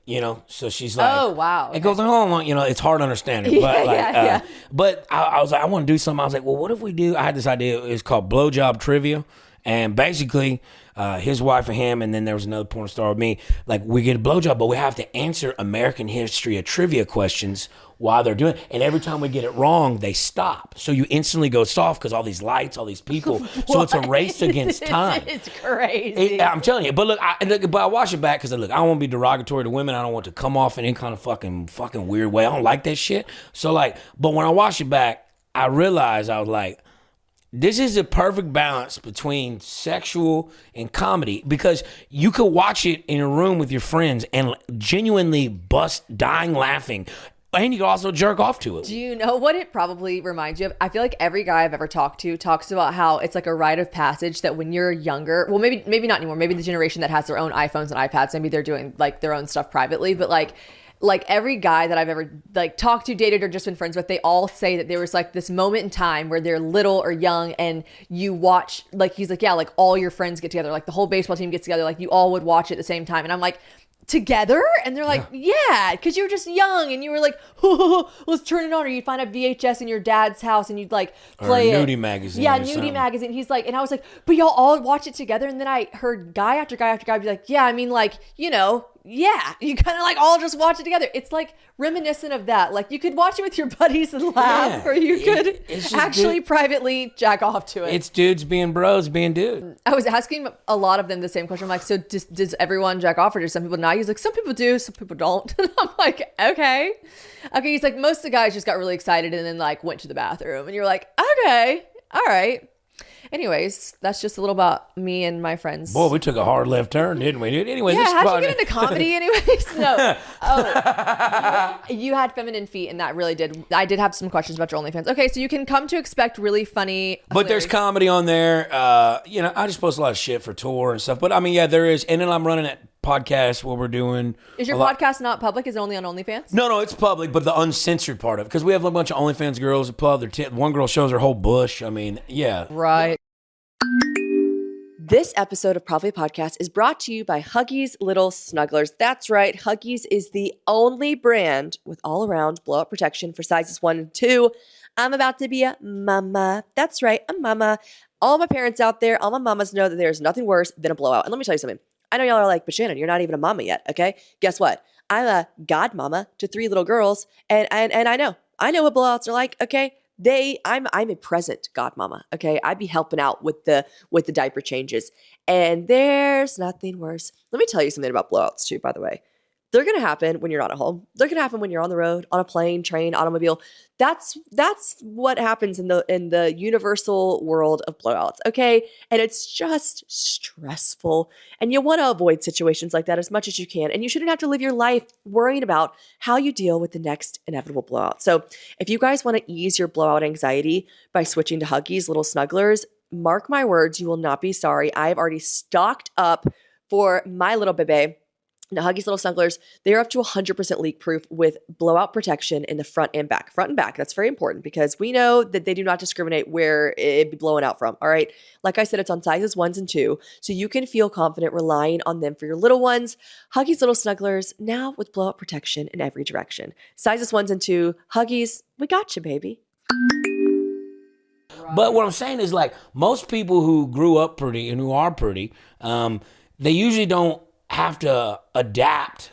so she's like, oh wow, it goes on, it's hard to understand it, but but I was like, I want to do something. I was like, well, what if we do? I had this idea. It's called Blowjob Trivia. And basically, his wife and him, and then there was another porn star with me. Like, we get a blowjob, but we have to answer American history of trivia questions while they're doing it. And every time we get it wrong, they stop. So you instantly go soft because all these lights, all these people. So it's a race against time. It's crazy. I'm telling you. But look, I watch it back because look, I don't want to be derogatory to women. I don't want to come off in any kind of fucking weird way. I don't like that shit. So like, but when I watch it back, I realized I was like, this is a perfect balance between sexual and comedy, because you could watch it in a room with your friends and genuinely bust dying laughing. And you can also jerk off to it. Do you know what it probably reminds you of? I feel like every guy I've ever talked to talks about how it's like a rite of passage that when you're younger, well, maybe not anymore. Maybe the generation that has their own iPhones and iPads, maybe they're doing like their own stuff privately. But like every guy that I've ever like talked to, dated, or just been friends with, they all say that there was like this moment in time where they're little or young and you watch, like, he's like, yeah, like all your friends get together, like the whole baseball team gets together, like you all would watch at the same time. And I'm like, together? And they're like, yeah, because you were just young and you were like, let's turn it on. Or you'd find a VHS in your dad's house and you'd like play or a it. nudie magazine. Yeah, or nudie something. magazine. He's like, and I was like, but y'all all watch it together. And then I heard guy after guy after guy be like, yeah, I mean, like, you know, yeah, you kind of like all just watch it together. It's like reminiscent of that. Like you could watch it with your buddies and laugh, or you could actually privately jack off to it. It's dudes being bros, being dudes. I was asking a lot of them the same question. I'm like, so does everyone jack off, or does some people not? He's like, some people do, some people don't. And I'm like, okay. He's like, most of the guys just got really excited and then like went to the bathroom. And you're like, okay, all right. Anyways, that's just a little about me and my friends. Boy, we took a hard left turn, didn't we? Anyway, yeah, this how'd you get into comedy anyways? No. You had feminine feet, and that really did. I did have some questions about your OnlyFans. Okay, so you can come to expect really funny. But there's comedy on there. You know, I just post a lot of shit for tour and stuff. But I mean, yeah, there is. And then I'm running that podcast where we're doing. Is your podcast not public? Is it only on OnlyFans? No, it's public, but the uncensored part of it. Because we have a bunch of OnlyFans girls that pull out their one girl shows her whole bush. I mean, yeah. Right. This episode of Probably a Podcast is brought to you by Huggies Little Snugglers. That's right, Huggies is the only brand with all-around blowout protection for sizes 1 and 2. I'm about to be a mama. That's right, a mama. All my parents out there, all my mamas know that there's nothing worse than a blowout. And let me tell you something. I know y'all are like, but Shannon, you're not even a mama yet, okay? Guess what? I'm a godmama to 3 little girls, and I know what blowouts are like, okay? I'm a present godmama, okay? I'd be helping out with the diaper changes. And there's nothing worse. Let me tell you something about blowouts too, by the way. They're going to happen when you're not at home. They're going to happen when you're on the road, on a plane, train, automobile. That's what happens in the universal world of blowouts, okay? And it's just stressful. And you want to avoid situations like that as much as you can. And you shouldn't have to live your life worrying about how you deal with the next inevitable blowout. So if you guys want to ease your blowout anxiety by switching to Huggies Little Snugglers, mark my words, you will not be sorry. I've already stocked up for my little bebe. Now, Huggies Little Snugglers, they're up to 100% leak proof with blowout protection in the front and back. Front and back, that's very important because we know that they do not discriminate where it be blowing out from, all right? Like I said, it's on sizes 1 and 2, so you can feel confident relying on them for your little ones. Huggies Little Snugglers, now with blowout protection in every direction. Sizes 1 and 2, Huggies, we got you, baby. But what I'm saying is, like, most people who grew up pretty and who are pretty, they usually don't have to adapt.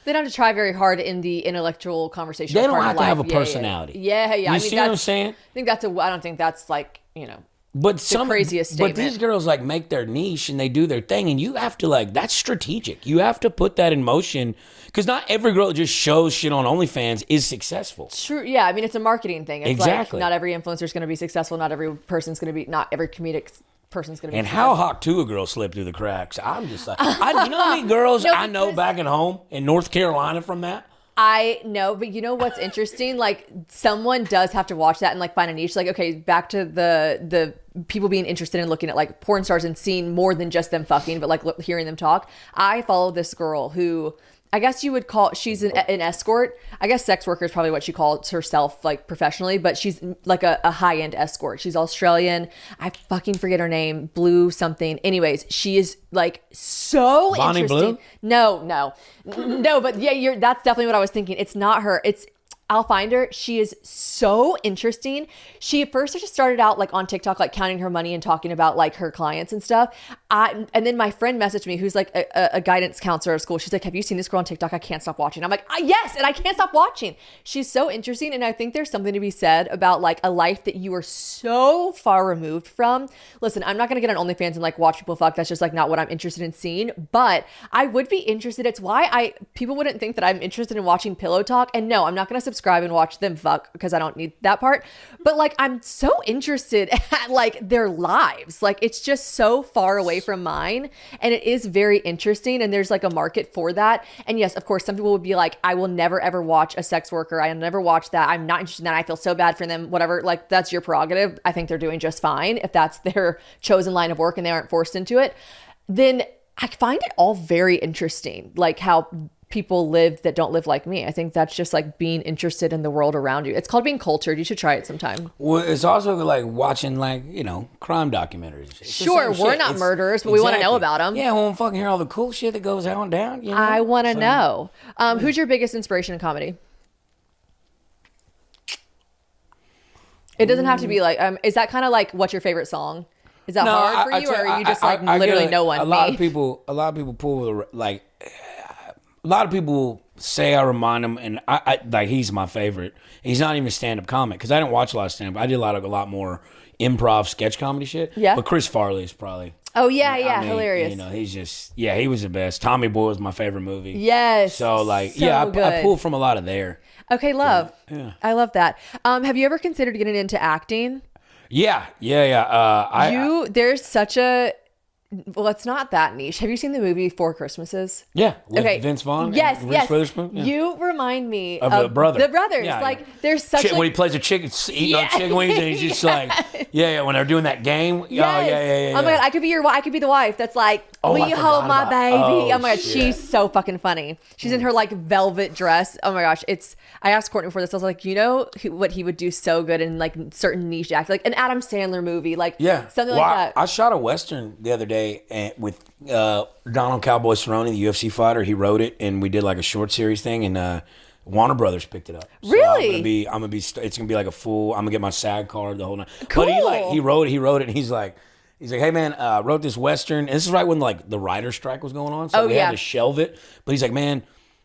They don't have to try very hard in the intellectual conversation. They don't have to have a personality. Yeah. You see what I'm saying? I think I don't think that's like, you know, but the craziest statement. But these girls like make their niche and they do their thing, and you have to like, that's strategic. You have to put that in motion because not every girl that just shows shit on OnlyFans is successful. True. Yeah. I mean, it's a marketing thing. It's exactly. Like not every influencer is going to be successful. Not every person's going to be, not every comedic person's going to be. And how hot to a girl slip through the cracks? I'm just like, you know how many girls I know back at home in North Carolina from that? I know, but you know what's interesting? Like someone does have to watch that and like find a niche. Like, okay, back to the people being interested in looking at like porn stars and seeing more than just them fucking, but like hearing them talk. I follow this girl who I guess you would call, she's an escort. I guess sex worker is probably what she calls herself like professionally, but she's like a high-end escort. She's Australian. I fucking forget her name. Blue something. Anyways, she is like so Bonnie interesting. Blue? No, but yeah, that's definitely what I was thinking. It's not her. It's I'll find her. She is so interesting. She at first just started out like on TikTok, like counting her money and talking about like her clients and stuff. And then my friend messaged me, who's like a guidance counselor at school. She's like, have you seen this girl on TikTok? I can't stop watching. I'm like, yes, and I can't stop watching. She's so interesting. And I think there's something to be said about like a life that you are so far removed from. Listen, I'm not going to get on OnlyFans and like watch people fuck. That's just like not what I'm interested in seeing. But I would be interested. It's why people wouldn't think that I'm interested in watching pillow talk. And no, I'm not going to subscribe and watch them fuck because I don't need that part. But like, I'm so interested at like their lives. Like it's just so far away from mine, and it is very interesting. And there's like a market for that. And yes, of course, some people would be like, I will never ever watch a sex worker. I'll never watch that. I'm not interested in that. I feel so bad for them. Whatever. Like that's your prerogative. I think they're doing just fine if that's their chosen line of work and they aren't forced into it. Then I find it all very interesting, like how people live that don't live like me. I think that's just like being interested in the world around you. It's called being cultured. You should try it sometime. Well, it's also like watching like, you know, crime documentaries. Sure, we're not murderers, but we want to know about them. Yeah, we want to fucking hear all the cool shit that goes on down. You know? I want to know. Who's your biggest inspiration in comedy? It doesn't have to be like, is that kind of like what's your favorite song? Is that hard for you, or are you just like literally no one? A lot of people pull like. A lot of people say I remind them, and I like he's my favorite. He's not even a stand-up comic because I didn't watch a lot of stand-up. I did a lot more improv sketch comedy shit. Yeah. But Chris Farley is probably. Oh yeah, I mean, hilarious. You know, he's just he was the best. Tommy Boy was my favorite movie. Yes. So like I pull from a lot of there. Okay, love. Yeah. I love that. Have you ever considered getting into acting? Yeah. There's such a. Well, it's not that niche. Have you seen the movie Four Christmases? Yeah, with Vince Vaughn. Yes, and Reese Witherspoon. Yeah. You remind me of the brothers. The brothers, there's such when he plays a chicken, eating on chicken wings, and he's just like, when they're doing that game. Yes. Oh my god, I could be the wife. That's like, will you hold my baby? Oh my god, she's so fucking funny. She's in her like velvet dress. Oh my gosh, I asked Courtney before this. I was like, you know what he would do so good in like certain niche act, like an Adam Sandler movie, like something like that. I shot a Western the other day with Donald Cowboy Cerrone, the UFC fighter. He wrote it, and we did like a short series thing, and Warner Brothers picked it up. So really? It's gonna be like a full. I'm gonna get my SAG card, the whole night. Cool. But he wrote it, and he's like, hey man, wrote this Western. And this is right when like the writer's strike was going on, so we had to shelve it. But he's like, man,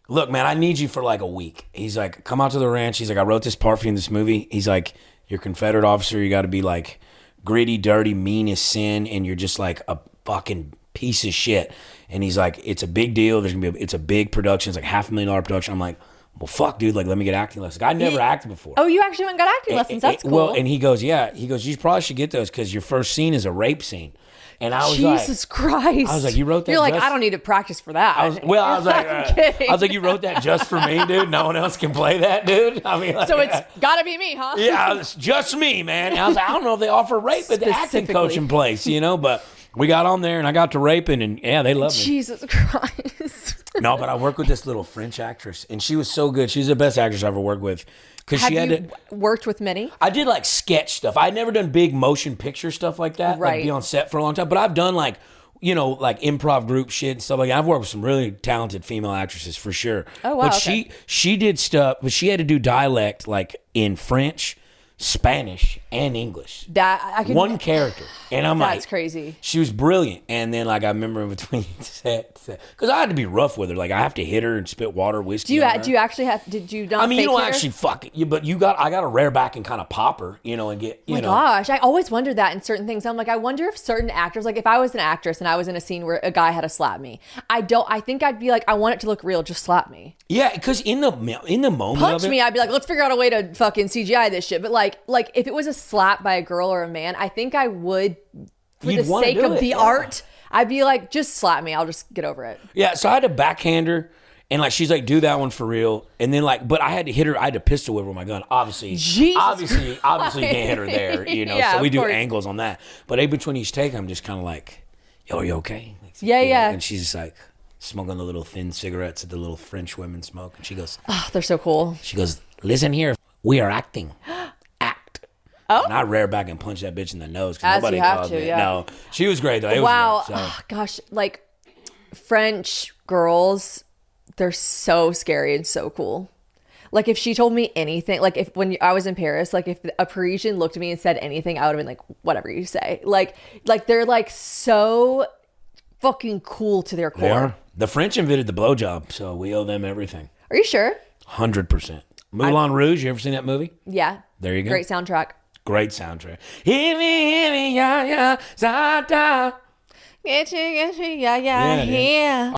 look, man, I need you for like a week. He's like, come out to the ranch. He's like, I wrote this part for you in this movie. He's like, you're a Confederate officer. You got to be like gritty, dirty, mean as sin, and you're just like a fucking piece of shit. And he's like, it's a big deal. It's a big production. It's like $500,000 production. I'm like, well, fuck, dude. Like, let me get acting lessons. I never acted before. Oh, you actually went and got acting lessons. That's cool. Well, and he goes, you probably should get those because your first scene is a rape scene. And I was Jesus Christ. I was like, you wrote that? You're like, I don't need to practice for that. I was like, you wrote that just for me, dude? No one else can play that, dude? I mean, like, so it's got to be me, huh? Yeah, it's just me, man. And I was like, I don't know if they offer rape at the acting coaching place, but we got on there and I got to raping and they loved me. Jesus Christ. No, but I worked with this little French actress and she was so good. She's the best actress I ever worked with. Have you worked with many? I did like sketch stuff. I'd never done big motion picture stuff like that. Right. Like be on set for a long time. But I've done like, like improv group shit and stuff like that. I've worked with some really talented female actresses for sure. Oh, wow. But she did stuff, but she had to do dialect like in French, Spanish, and English. One character. And I'm like, that's crazy. She was brilliant. And then like I remember in between sets, because I had to be rough with her. Like I have to hit her and spit water, whiskey. Did you actually have? Did you not? I mean, you don't hit her? actually fuck it, but I got to rear back and kind of pop her, and get. Oh my gosh, I always wondered that in certain things. I'm like, I wonder if certain actors, like if I was an actress and I was in a scene where a guy had to slap me, I think I'd be like, I want it to look real, just slap me. Yeah, because in the moment, punch me, I'd be like, let's figure out a way to fucking CGI this shit. But like if it was a slap by a girl or a man, I think I would, for the sake of the art, I'd be like, just slap me. I'll just get over it. Yeah, so I had to backhand her, and like she's like, do that one for real. And then like, but I had to hit her. I had to pistol whip her with my gun. Obviously, you can't hit her there. So we do angles on that. But in between each take, I'm just kind of like, yo, are you okay? Like, yeah. And she's just like smoking the little thin cigarettes that the little French women smoke, and she goes, oh, they're so cool. She goes, listen here, we are acting. Oh, and I rear back and punch that bitch in the nose because nobody calls me. Yeah. No, she was great though. It was great, so. Oh, gosh, like French girls, they're so scary and so cool. Like if she told me anything, like if when I was in Paris, like if a Parisian looked at me and said anything, I would have been like, whatever you say. Like they're like so fucking cool to their core. They are. The French invented the blowjob, so we owe them everything. Are you sure? 100%. Moulin Rouge, you ever seen that movie? Yeah. There you go. Great soundtrack. Great soundtrack. Hear me, yeah, yeah, za-da. Get you, yeah.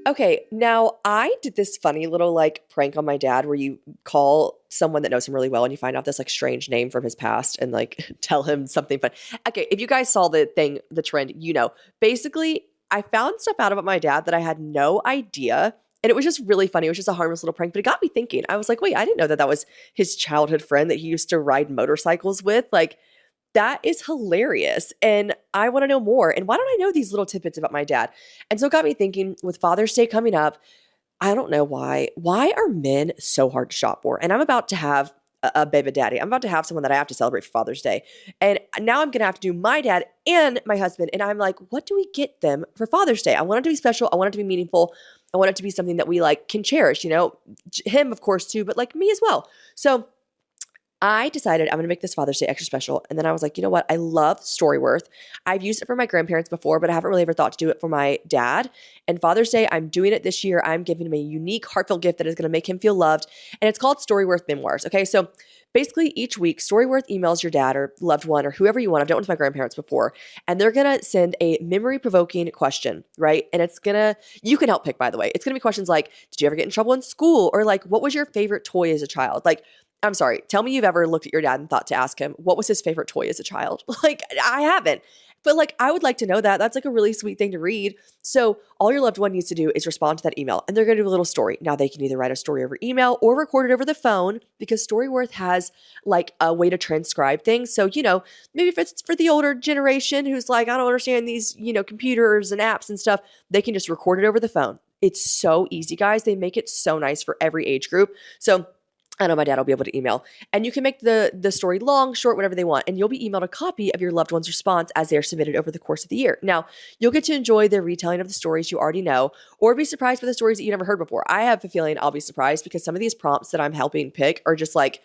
Okay, now I did this funny little like prank on my dad where you call someone that knows him really well and you find out this like strange name from his past and like tell him something. But okay, if you guys saw the trend, basically I found stuff out about my dad that I had no idea. And it was just really funny. It was just a harmless little prank, but it got me thinking. I was like, wait, I didn't know that was his childhood friend that he used to ride motorcycles with. Like, that is hilarious. And I want to know more. And why don't I know these little tidbits about my dad? And so it got me thinking with Father's Day coming up, I don't know why. Why are men so hard to shop for? And I'm about to have a baby daddy. I'm about to have someone that I have to celebrate for Father's Day. And now I'm going to have to do my dad and my husband. And I'm like, what do we get them for Father's Day? I want it to be special. I want it to be meaningful. I want it to be something that we like can cherish, him of course too, but like me as well. So I decided I'm going to make this Father's Day extra special. And then I was like, you know what? I love Storyworth. I've used it for my grandparents before, but I haven't really ever thought to do it for my dad. And Father's Day, I'm doing it this year. I'm giving him a unique, heartfelt gift that is going to make him feel loved. And it's called Storyworth Memoirs. Okay. So basically each week, Storyworth emails your dad or loved one or whoever you want. I've done it with my grandparents before. And they're going to send a memory-provoking question, right? And you can help pick, by the way. It's going to be questions like, did you ever get in trouble in school? Or like, what was your favorite toy as a child? Like, I'm sorry, tell me you've ever looked at your dad and thought to ask him, what was his favorite toy as a child? Like, I haven't. But like, I would like to know that. That's like a really sweet thing to read. So all your loved one needs to do is respond to that email and they're going to do a little story. Now they can either write a story over email or record it over the phone because Storyworth has like a way to transcribe things. So, maybe if it's for the older generation who's like, I don't understand these, computers and apps and stuff, they can just record it over the phone. It's so easy, guys. They make it so nice for every age group. So I know my dad will be able to email. And you can make the story long, short, whatever they want. And you'll be emailed a copy of your loved one's response as they are submitted over the course of the year. Now, you'll get to enjoy their retelling of the stories you already know or be surprised by the stories that you never heard before. I have a feeling I'll be surprised because some of these prompts that I'm helping pick are just like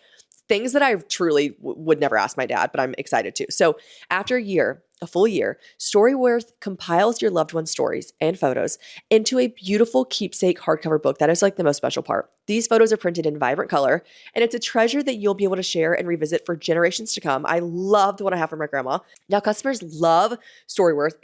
things that I truly would never ask my dad, but I'm excited to. So after a full year, Storyworth compiles your loved one's stories and photos into a beautiful keepsake hardcover book. That is like the most special part. These photos are printed in vibrant color, and it's a treasure that you'll be able to share and revisit for generations to come. I love the one I have for my grandma. Now, customers love Storyworth.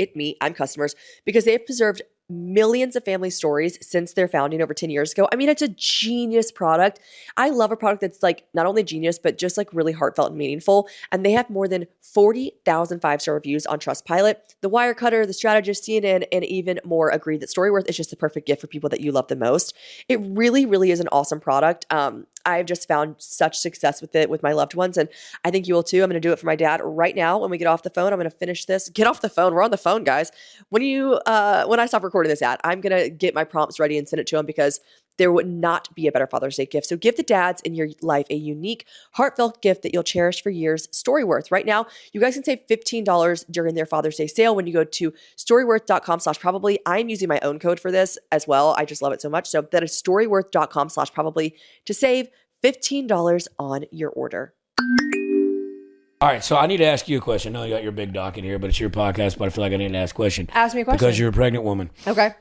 I'm customers, because they have preserved millions of family stories since their founding over 10 years ago. I mean, it's a genius product. I love a product that's like not only genius, but just like really heartfelt and meaningful. And they have more than 40,000 5-star reviews on Trustpilot. The Wirecutter, The Strategist, CNN, and even more agree that Storyworth is just the perfect gift for people that you love the most. It really, really is an awesome product. I've just found such success with it with my loved ones, and I think you will too. I'm going to do it for my dad right now. When we get off the phone, I'm going to finish this. Get off the phone. We're on the phone, guys. When I stop recording this ad, I'm going to get my prompts ready and send it to him because there would not be a better Father's Day gift. So give the dads in your life a unique, heartfelt gift that you'll cherish for years. Storyworth. Right now, you guys can save $15 during their Father's Day sale when you go to storyworth.com/probably. I'm using my own code for this as well. I just love it so much. So that is storyworth.com/probably to save $15 on your order. All right, so I need to ask you a question. I know you got your big doc in here, but it's your podcast, but I feel like I need to ask a question. Ask me a question. Because you're a pregnant woman. Okay.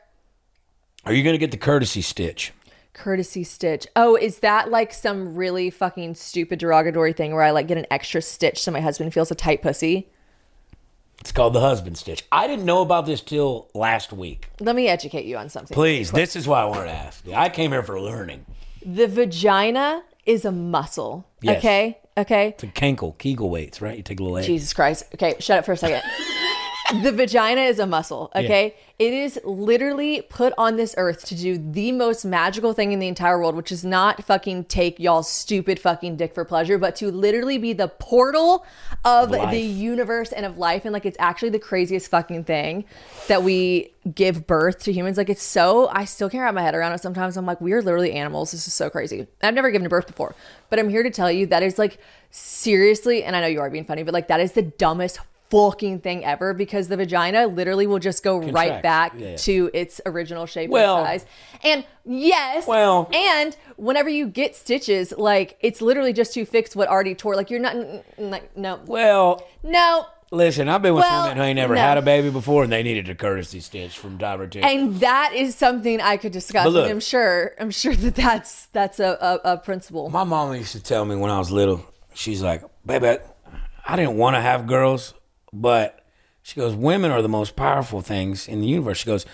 Are you going to get the courtesy stitch? Courtesy stitch. Oh, is that like some really fucking stupid derogatory thing where I like get an extra stitch so my husband feels a tight pussy? It's called the husband stitch. I didn't know about this till last week. Let me educate you on something. Please, this is why I wanted to ask. I came here for learning. The vagina is a muscle. Yes. Okay? It's a Kegel weights, right? You take a little egg. Jesus Christ. Okay, shut up for a second. The vagina is a muscle, okay? Yeah. It is literally put on this earth to do the most magical thing in the entire world, which is not fucking take y'all's stupid fucking dick for pleasure, but to literally be the portal of the universe and of life. And like, it's actually the craziest fucking thing that we give birth to humans. Like, it's so, I still can't wrap my head around it sometimes. I'm like, we are literally animals. This is so crazy. I've never given birth before, but I'm here to tell you that is like, seriously, and I know you are being funny, but like, that is the dumbest fucking thing ever because the vagina literally will just go right back to its original shape and size. And yes, and whenever you get stitches, like it's literally just to fix what already tore. Like you're not like no. Well, no. Listen, I've been with women who ain't never had a baby before, and they needed a courtesy stitch from time or two. And that is something I could discuss. Look, and I'm sure that's a principle. My mama used to tell me when I was little, she's like, baby, I didn't want to have girls, but she goes, women are the most powerful things in the universe. She goes,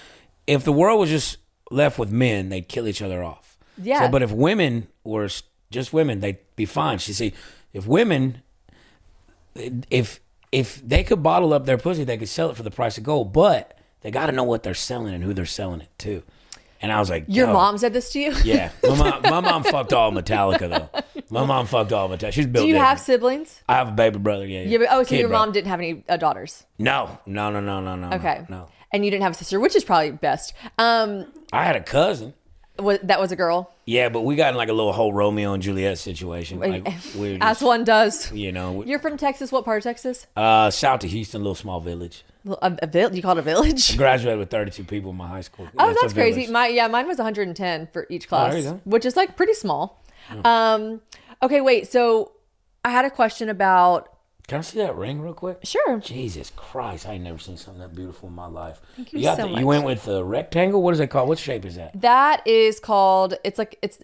if the world was just left with men, they'd kill each other off. Yeah. So, but if women were just women, they'd be fine. She said, if women, if they could bottle up their pussy, they could sell it for the price of gold, but they got to know what they're selling and who they're selling it to. And I was like, your mom said this to you? Yeah. My mom fucked all Metallica, though. My mom fucked all Metallica. She's built Do you different. have siblings? I have a baby brother, yeah. So Kid your brother. mom didn't have any daughters? No. Okay. No. And you didn't have a sister, which is probably best. I had a cousin. That was a girl? Yeah, but we got in like a little whole Romeo and Juliet situation. Like, we're just, as one does. You know. You're from Texas. What part of Texas? South of Houston, a little small village. A village? You call it a village? I graduated with 32 people in my high school. Oh, that's crazy. Mine was 110 for each class, there you go. which is like pretty small. Okay, wait. So I had a question about. Can I see that ring real quick? Sure. Jesus Christ, I ain't never seen something that beautiful in my life. Thank you so much. You went with the rectangle? What is it called? What shape is that? That is called, it's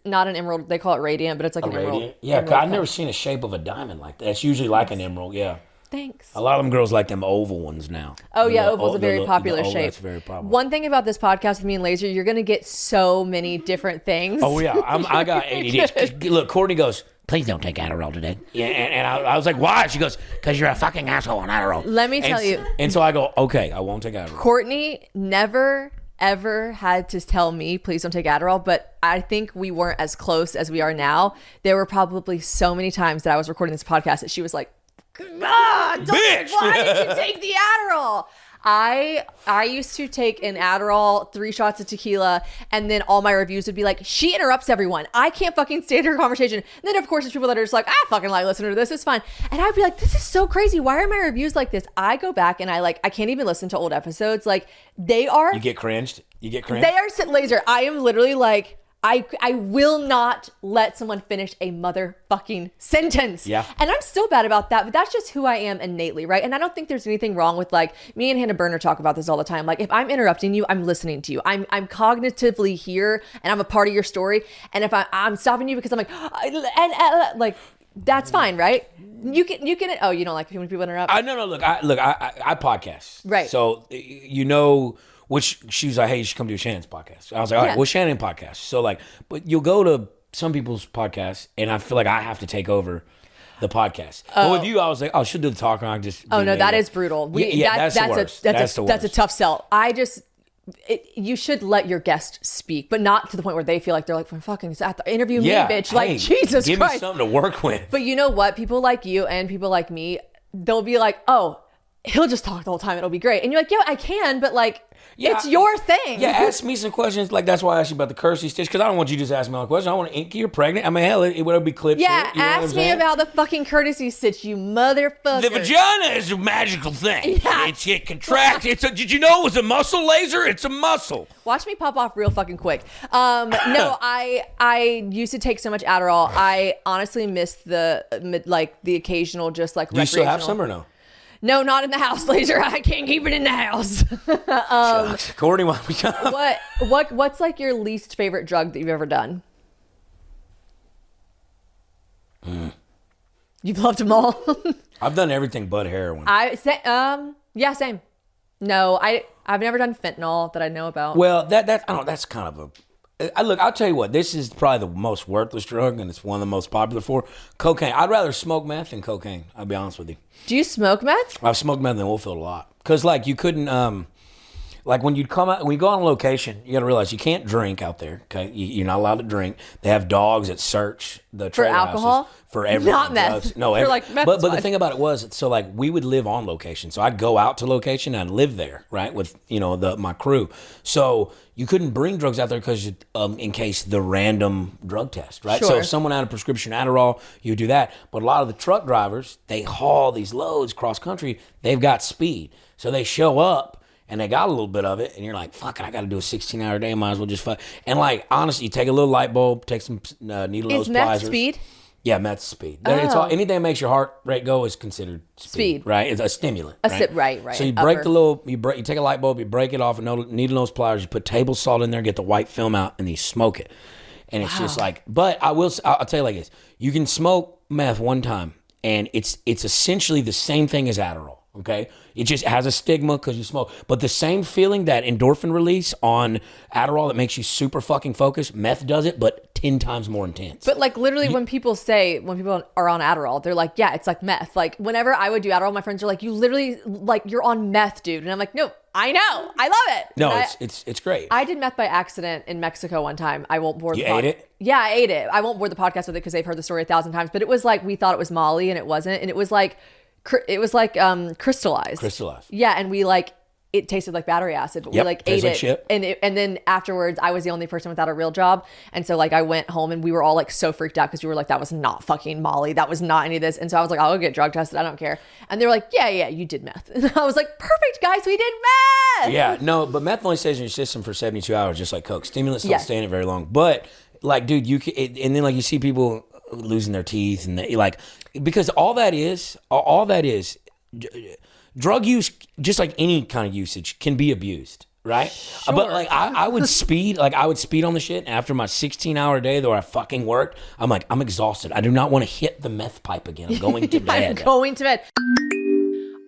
not an emerald. They call it radiant, but it's like an emerald. Yeah, emerald I've never seen a shape of a diamond like that. It's usually like an emerald, yeah. Thanks. A lot of them girls like them oval ones now. Oh, yeah, oval's a very popular shape. That's very popular. One thing about this podcast with me and Lazer, you're going to get so many different things. Oh, yeah, I got ADD. Look, Courtney goes, please don't take Adderall today. Yeah, and I was like, why? She goes, because you're a fucking asshole on Adderall. Let me tell you. And so I go, okay, I won't take Adderall. Courtney never, ever had to tell me, please don't take Adderall, but I think we weren't as close as we are now. There were probably so many times that I was recording this podcast that she was like, bitch, why did you take the Adderall? I used to take an Adderall, 3 shots of tequila, and then all my reviews would be like, she interrupts everyone. I can't fucking stand her conversation. And then of course there's people that are just like, I fucking like listening to this. It's fine. And I'd be like, this is so crazy. Why are my reviews like this? I go back and I can't even listen to old episodes. Like they are. You get cringed? They are Lazer. I am literally like, I will not let someone finish a motherfucking sentence. Yeah. And I'm still bad about that, but that's just who I am innately, right? And I don't think there's anything wrong with like me and Hannah Berner talk about this all the time. Like if I'm interrupting you, I'm listening to you. I'm cognitively here and I'm a part of your story. And if I'm stopping you because I'm like, like that's fine, right? You can. Oh, you don't like when people interrupt? No. Look, I podcast. Right. So which she was like, hey, you should come to Shannon's podcast. I was like, all right, well, Shannon podcast. So like, but you'll go to some people's podcasts, and I feel like I have to take over the podcast. But with you, I was like, oh, she'll do the talk, and I just. Oh no, that is brutal. That's the worst. That's a tough sell. You should let your guest speak, but not to the point where they feel like they're like, fucking interview me, bitch. Like, Jesus give Christ. Me something to work with. But you know what? People like you and people like me, they'll be like, oh, he'll just talk the whole time. It'll be great. And you're like, yeah, I can, but like, it's your thing. Yeah, ask me some questions. Like, that's why I asked you about the curse stitch, because I don't want you to just ask me all the questions. I want to ink you're pregnant. I mean, hell, it would be clips. Yeah, you know ask me about the fucking courtesy stitch, you motherfucker. The vagina is a magical thing. Yeah. It contracts. Did you know it was a muscle, Lazer? It's a muscle. Watch me pop off real fucking quick. No, I used to take so much Adderall. I honestly miss the occasional just like Do you still recreational. have some or no? No, not in the house, Lazer. I can't keep it in the house. Courtney, why we come? What's like your least favorite drug that you've ever done? You've loved them all. I've done everything but heroin. Yeah, same. No, I've never done fentanyl that I know about. Well, that's kind of a. Look, I'll tell you what. This is probably the most worthless drug, and it's one of the most popular for cocaine. I'd rather smoke meth than cocaine. I'll be honest with you. Do you smoke meth? I've smoked meth in Wolffield a lot because, like, you couldn't. like when you come out, when you go on location, you got to realize you can't drink out there. Okay, you're not allowed to drink. They have dogs that search the For trailer alcohol? houses for everything. Not meth. Drugs. No, You're like, meth but is the fine. thing about it was, so like we would live on location. So I'd go out to location and I'd live there, right, with my crew. So you couldn't bring drugs out there because in case the random drug test, right? So Sure. if someone had a prescription Adderall, you would do that. But a lot of the truck drivers, they haul these loads cross country. They've got speed, so they show up. And they got a little bit of it, and you're like, fuck it, I got to do a 16-hour day. Might as well just fuck. And like, honestly, you take a little light bulb, take some needle nose Is meth pliers. speed? Yeah, meth's speed. It's all, anything that makes your heart rate go is considered speed. Right? It's a stimulant. Right. So you break you take a light bulb, you break it off with needle nose pliers, you put table salt in there, get the white film out, and you smoke it. And it's just like, but I'll tell you like this. You can smoke meth one time, and it's essentially the same thing as Adderall. Okay, it just has a stigma because you smoke, but the same feeling that endorphin release on Adderall that makes you super fucking focused, meth does it, but 10 times more intense. But like literally when people are on Adderall, they're like, yeah, it's like meth. Like whenever I would do Adderall, my friends are like, you literally, like you're on meth, dude. And I'm like, no, I know. I love it. No, it's great. I did meth by accident in Mexico one time. I won't bore the You ate it? Yeah, I ate it. I won't bore the podcast with it because they've heard the story 1,000 times, but it was like, we thought it was Molly and it wasn't. And it was like crystallized. Yeah, and we like, it tasted like battery acid, but we like ate it. Shit. And then afterwards, I was the only person without a real job. And so like I went home and we were all like so freaked out because we were like, that was not fucking Molly. That was not any of this. And so I was like, I'll go get drug tested. I don't care. And they were like, yeah, you did meth. And I was like, perfect, guys, we did meth. Yeah, no, but meth only stays in your system for 72 hours, just like Coke. Stimulants don't Yes. stay in it very long. But like, dude, and then like you see people losing their teeth and like, because all that is, drug use, just like any kind of usage, can be abused, right? Sure. But like I would speed on the shit. And after my 16-hour day that I fucking worked, I'm like, I'm exhausted. I do not want to hit the meth pipe again. I'm going to bed. I'm going to bed.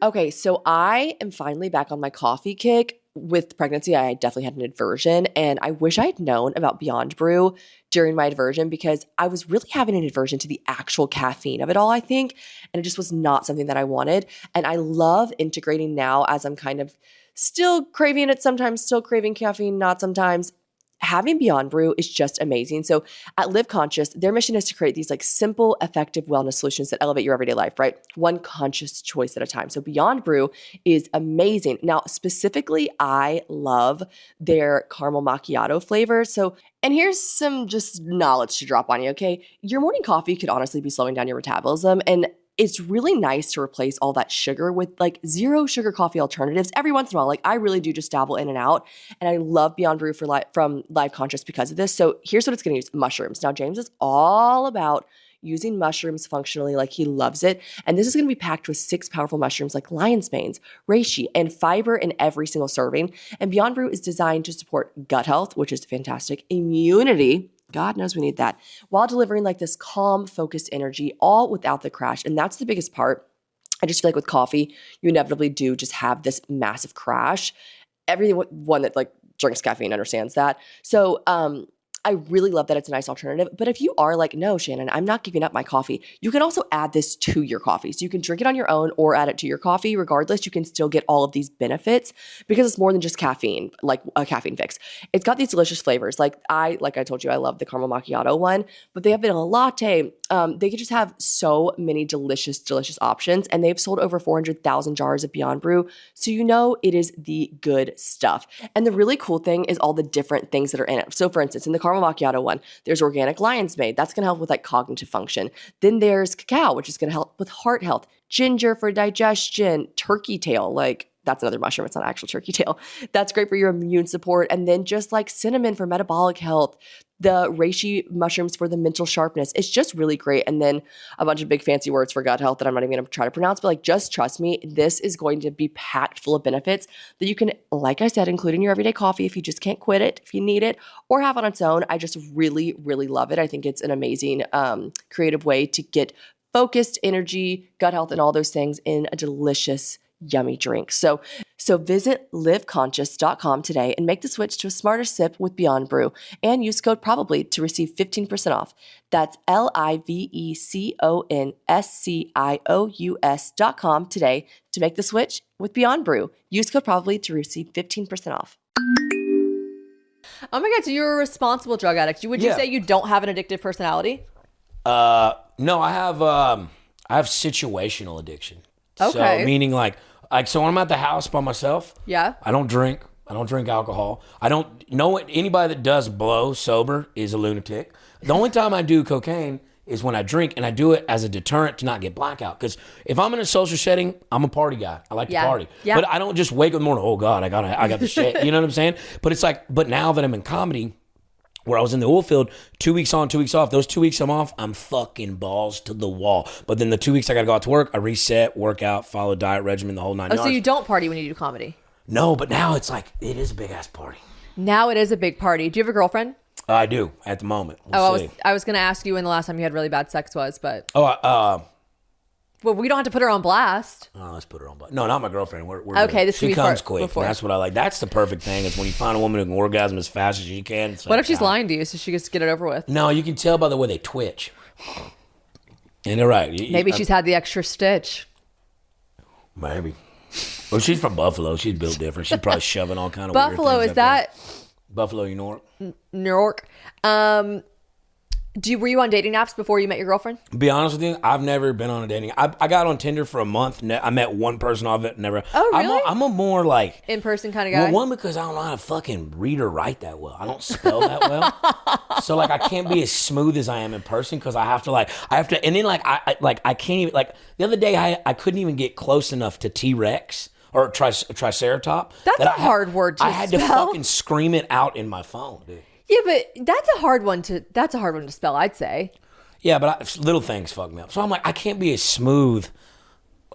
Okay, so I am finally back on my coffee kick. With pregnancy, I definitely had an aversion, and I wish I had known about Beyond Brew during my aversion because I was really having an aversion to the actual caffeine of it all, I think, and it just was not something that I wanted. And I love integrating now as I'm kind of still craving it sometimes, still craving caffeine, not sometimes. Having Beyond Brew is just amazing. So at Live Conscious, their mission is to create these like simple, effective wellness solutions that elevate your everyday life, right? One conscious choice at a time. So Beyond Brew is amazing. Now, specifically, I love their caramel macchiato flavor. So, and here's some just knowledge to drop on you, okay? Your morning coffee could honestly be slowing down your metabolism, and it's really nice to replace all that sugar with like zero sugar coffee alternatives every once in a while. Like I really do just dabble in and out. And I love Beyond Brew from Live Conscious because of this. So here's what it's going to use: mushrooms. Now, James is all about using mushrooms functionally, like he loves it. And this is going to be packed with 6 powerful mushrooms like lion's manes, reishi, and fiber in every single serving. And Beyond Brew is designed to support gut health, which is fantastic, immunity, God knows we need that, while delivering like this calm, focused energy, all without the crash. And that's the biggest part. I just feel like with coffee, you inevitably do just have this massive crash. Everyone that like drinks caffeine understands that. So I really love that it's a nice alternative. But if you are like, no, Shannon, I'm not giving up my coffee, you can also add this to your coffee. So you can drink it on your own or add it to your coffee. Regardless, you can still get all of these benefits because it's more than just caffeine, like a caffeine fix. It's got these delicious flavors. Like I told you, I love the caramel macchiato one, but they have vanilla latte. They could just have so many delicious, delicious options. And they've sold over 400,000 jars of Beyond Brew. So you know it is the good stuff. And the really cool thing is all the different things that are in it. So for instance, in the caramel macchiato one, there's organic lion's mane. That's going to help with like cognitive function. Then there's cacao, which is going to help with heart health. Ginger for digestion. Turkey tail, like that's another mushroom. It's not actual turkey tail. That's great for your immune support. And then just like cinnamon for metabolic health. The reishi mushrooms for the mental sharpness. It's just really great. And then a bunch of big fancy words for gut health that I'm not even going to try to pronounce, but like just trust me, this is going to be packed full of benefits that you can, like I said, include in your everyday coffee if you just can't quit it, if you need it, or have on its own. I just really, really love it. I think it's an amazing creative way to get focused energy, gut health, and all those things in a delicious, yummy drinks. So visit liveconscious.com today and make the switch to a smarter sip with Beyond Brew and use code PROBABLY to receive 15% off. That's liveconscious.com today to make the switch with Beyond Brew. Use code PROBABLY to receive 15% off. Oh my God, so you're a responsible drug addict. Would you say you don't have an addictive personality? No, I have situational addiction. Okay. So meaning like so when I'm at the house by myself, I don't drink alcohol. I don't know anybody that does blow sober is a lunatic. The only time I do cocaine is when I drink, and I do it as a deterrent to not get blackout. Because if I'm in a social setting, I'm a party guy. I like to party. Yeah. But I don't just wake up in the morning, oh God, I got the shit. You know what I'm saying? But it's like, but now that I'm in comedy, where I was in the oil field, 2 weeks on, 2 weeks off. Those 2 weeks I'm off, I'm fucking balls to the wall. But then the 2 weeks I got to go out to work, I reset, work out, follow diet regimen, the whole nine yards. So you don't party when you do comedy? No, but now it's like, it is a big ass party. Now it is a big party. Do you have a girlfriend? I do, at the moment. I was going to ask you when the last time you had really bad sex was, but... Well, we don't have to put her on blast. Oh, let's put her on blast. No, not my girlfriend. We're okay, this she comes quick. That's what I like. That's the perfect thing is when you find a woman who can orgasm as fast as you can. What like, if she's lying to you so she gets to get it over with? No, you can tell by the way they twitch. And they're right. Maybe she's had the extra stitch. Maybe. Well, she's from Buffalo. She's built different. She's probably shoving all kind of Buffalo, weird things is that... There. Buffalo, New York. New York. Were you on dating apps before you met your girlfriend? Be honest with you, I've never been on a dating. I got on Tinder for a month. I met one person off it. Never. Oh, really? I'm a more like in-person kind of guy. Well, one because I don't know how to fucking read or write that well. I don't spell that well. So like I can't be as smooth as I am in person because I have to. And then I can't even like the other day I couldn't even get close enough to T-Rex. Or triceratop. That's a hard word to spell. I had to fucking scream it out in my phone, dude. Yeah, but that's a hard one to spell, I'd say. Yeah, but little things fuck me up. So I'm like, I can't be as smooth.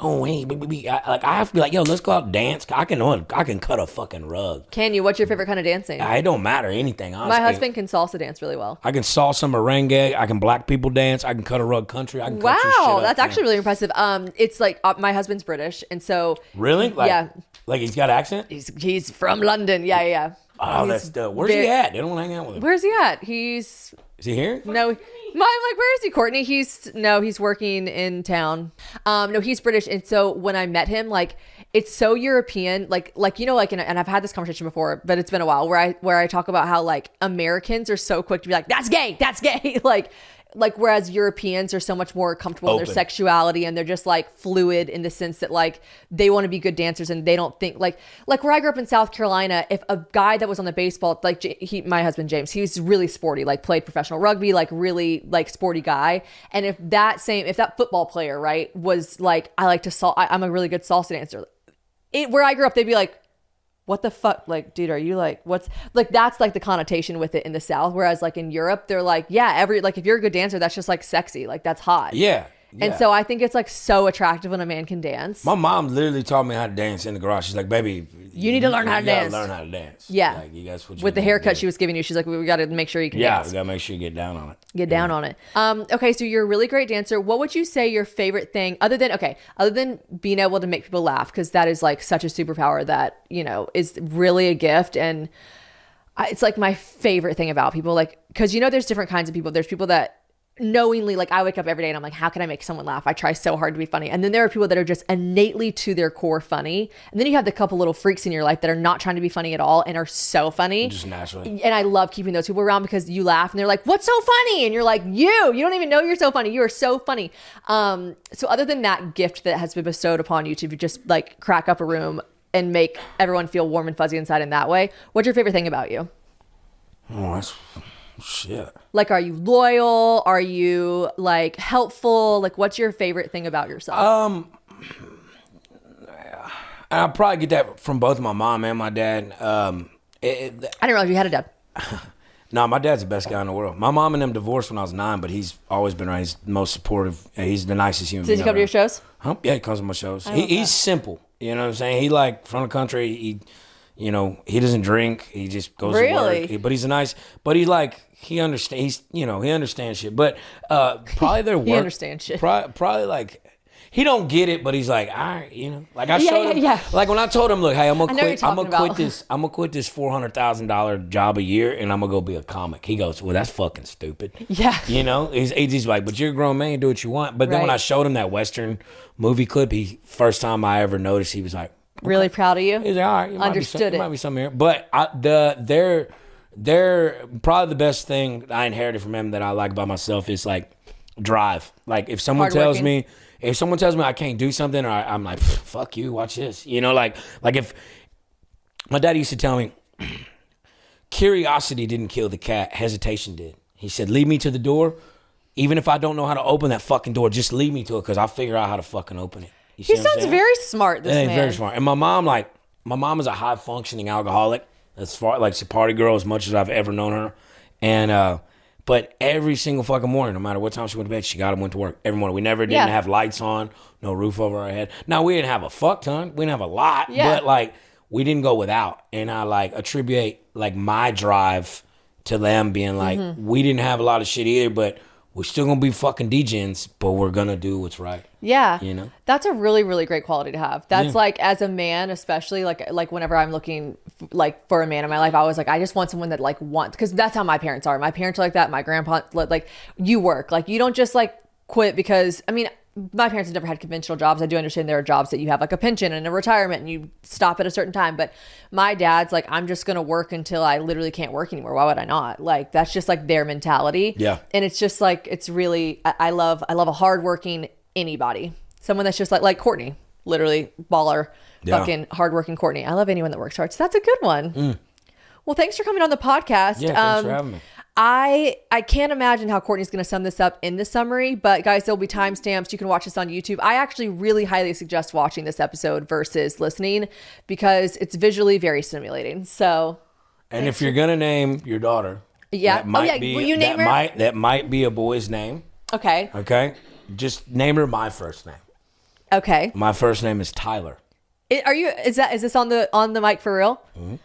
Oh, hey, I have to be like, yo, let's go out and dance. I can cut a fucking rug. Can you? What's your favorite kind of dancing? It don't matter anything, honestly. My husband can salsa dance really well. I can salsa merengue. I can black people dance. I can cut a rug country. I can cut your shit up, that's actually really impressive. It's like my husband's British, and so really, yeah, like he's got accent. He's from London. Yeah. Oh, that's dope. Where's he at? They don't want to hang out with him. Where's he at? Is he here? No. I'm like, where is he, Courtney? He's working in town. No, he's British. And so when I met him, like, it's so European, like, you know, like, and I've had this conversation before, but it's been a while where I talk about how like Americans are so quick to be like, that's gay. Like whereas Europeans are so much more comfortable in their sexuality and they're just like fluid in the sense that like they want to be good dancers and they don't think like where I grew up in South Carolina, if a guy that was on the baseball, like my husband James, he was really sporty, like played professional rugby, like really like sporty guy. And if that football player, right, was like, I'm a really good salsa dancer. Where I grew up, they'd be like, what the fuck? Like, dude, are you like, what's like, that's like the connotation with it in the South. Whereas like in Europe, they're like, yeah, if you're a good dancer, that's just like sexy. Like that's hot. Yeah. And so I think it's like so attractive when a man can dance. My mom literally taught me how to dance in the garage. She's like, baby, you need to learn how to dance. Learn how to dance. Yeah. Like, that's what with the haircut she was giving you, she's like, we got to make sure you can dance. Yeah, we got to make sure you get down on it. Get down on it. Okay, so you're a really great dancer. What would you say your favorite thing, other than being able to make people laugh, because that is like such a superpower that, you know, is really a gift. And it's like my favorite thing about people, like, because, you know, there's different kinds of people. There's people that knowingly, like, I wake up every day and I'm like, how can I make someone laugh? I try so hard to be funny. And then there are people that are just innately to their core funny. And then you have the couple little freaks in your life that are not trying to be funny at all and are so funny. Just naturally. And I love keeping those people around because you laugh and they're like, what's so funny? And you're like, you don't even know you're so funny. You are so funny. So other than that gift that has been bestowed upon you to just like crack up a room and make everyone feel warm and fuzzy inside in that way, what's your favorite thing about you? Oh, that's shit. Like, are you loyal? Are you like helpful? Like, what's your favorite thing about yourself? I'll probably get that from both my mom and my dad. I didn't realize you had a dad. No, my dad's the best guy in the world. My mom and them divorced when I was 9, but he's always been around. He's the most supportive. He's the nicest human being. Does he come to your shows? Huh? Yeah, he comes to my shows. He's simple. You know what I'm saying? He like from the country. He doesn't drink. He just goes to work. But he's he understands. He understands shit. But probably their work. He understands shit. Probably like he don't get it, but he's like, all right, you know. Like I Yeah, showed him, yeah. like when I told him, look, hey, I'm gonna I know what quit. you're I'm gonna talking quit about. this. I'm gonna quit this $400,000 job a year, and I'm gonna go be a comic. He goes, well, that's fucking stupid. Yeah. You know, he's like, but you're a grown man, do what you want. But then when Right. I showed him that Western movie clip, first time I ever noticed, he was like, Really proud of you. he's like, all right, Understood it. Might be something here. But they're probably the best thing I inherited from him that I like about myself is like drive. Like if someone tells me I can't do something, or I'm like, fuck you, watch this. You know, like if my dad used to tell me, curiosity didn't kill the cat, hesitation did. He said, lead me to the door. Even if I don't know how to open that fucking door, just lead me to it because I'll figure out how to fucking open it. You see He what I'm sounds saying? very smart, this Yeah, man. very smart. And my mom is a high functioning alcoholic. As far like she's a party girl as much as I've ever known her. And but every single fucking morning, no matter what time she went to bed, she got up and went to work. Every morning. We never didn't have lights on, no roof over our head. Now we didn't have a fuck ton. We didn't have a lot. Yeah. But like we didn't go without. And I like attribute like my drive to them being like, we didn't have a lot of shit either, but we're still gonna be fucking DJs, but we're gonna do what's right. Yeah. You know? That's a really, really great quality to have. That's like, as a man, especially like whenever I'm looking like for a man in my life, I was like, I just want someone that like wants, because that's how my parents are. My parents are like that. My grandpa, like you work, like you don't just like quit because, I mean, my parents have never had conventional jobs. I do understand there are jobs that you have like a pension and a retirement and you stop at a certain time. But my dad's like, I'm just going to work until I literally can't work anymore. Why would I not? Like, that's just like their mentality. Yeah. And it's just like, it's really, I love a hardworking anybody. Someone that's just like Courtney, literally baller, fucking hardworking Courtney. I love anyone that works hard. So that's a good one. Well, thanks for coming on the podcast. Yeah, thanks for having me. I can't imagine how Courtney's going to sum this up in the summary, but guys, there'll be timestamps. You can watch this on YouTube. I actually really highly suggest watching this episode versus listening because it's visually very stimulating. So, And if you're gonna name your daughter, yeah. Will you name her? That might be a boy's name. Okay. Okay, just name her my first name. Okay. My first name is Tyler. Is this on the mic for real? Mm-hmm.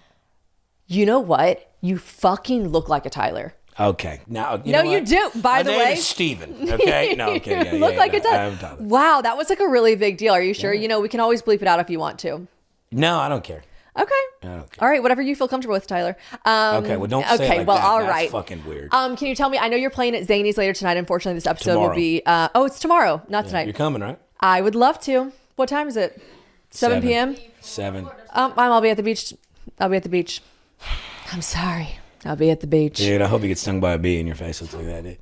You know what? You fucking look like a Tyler. Okay, now No, you do. By the My way, name is Steven. Okay, no, okay, you look like a I am Tyler. Tyler. Wow, that was like a really big deal. Are you sure? You know, we can always bleep it out if you want to. No, I don't care. Okay. I don't care. All right, whatever you feel comfortable with, Tyler. Okay, well, don't say it like well, that. all That's right. fucking weird. Can you tell me? I know you're playing at Zany's later tonight. Unfortunately, this episode Tomorrow. will be. It's tomorrow, not tonight. You're coming, right? I would love to. What time is it? 7 p.m. 7. I'll be at the beach. I'll be at the beach. I'm sorry. I'll be at the beach. Dude, I hope you get stung by a bee in your face. Looks like that, dude.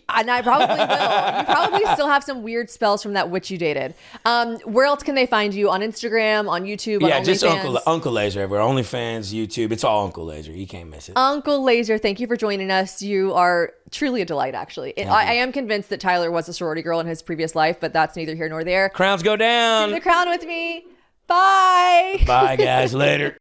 And I probably will. You probably still have some weird spells from that witch you dated. Where else can they find you? On Instagram, on YouTube, on Yeah, just OnlyFans? Uncle Lazer everywhere. OnlyFans, YouTube. It's all Uncle Lazer. You can't miss it. Uncle Lazer, thank you for joining us. You are truly a delight, actually. I am convinced that Tyler was a sorority girl in his previous life, but that's neither here nor there. Crowns go down. The crown with me. Bye. Bye, guys. Later.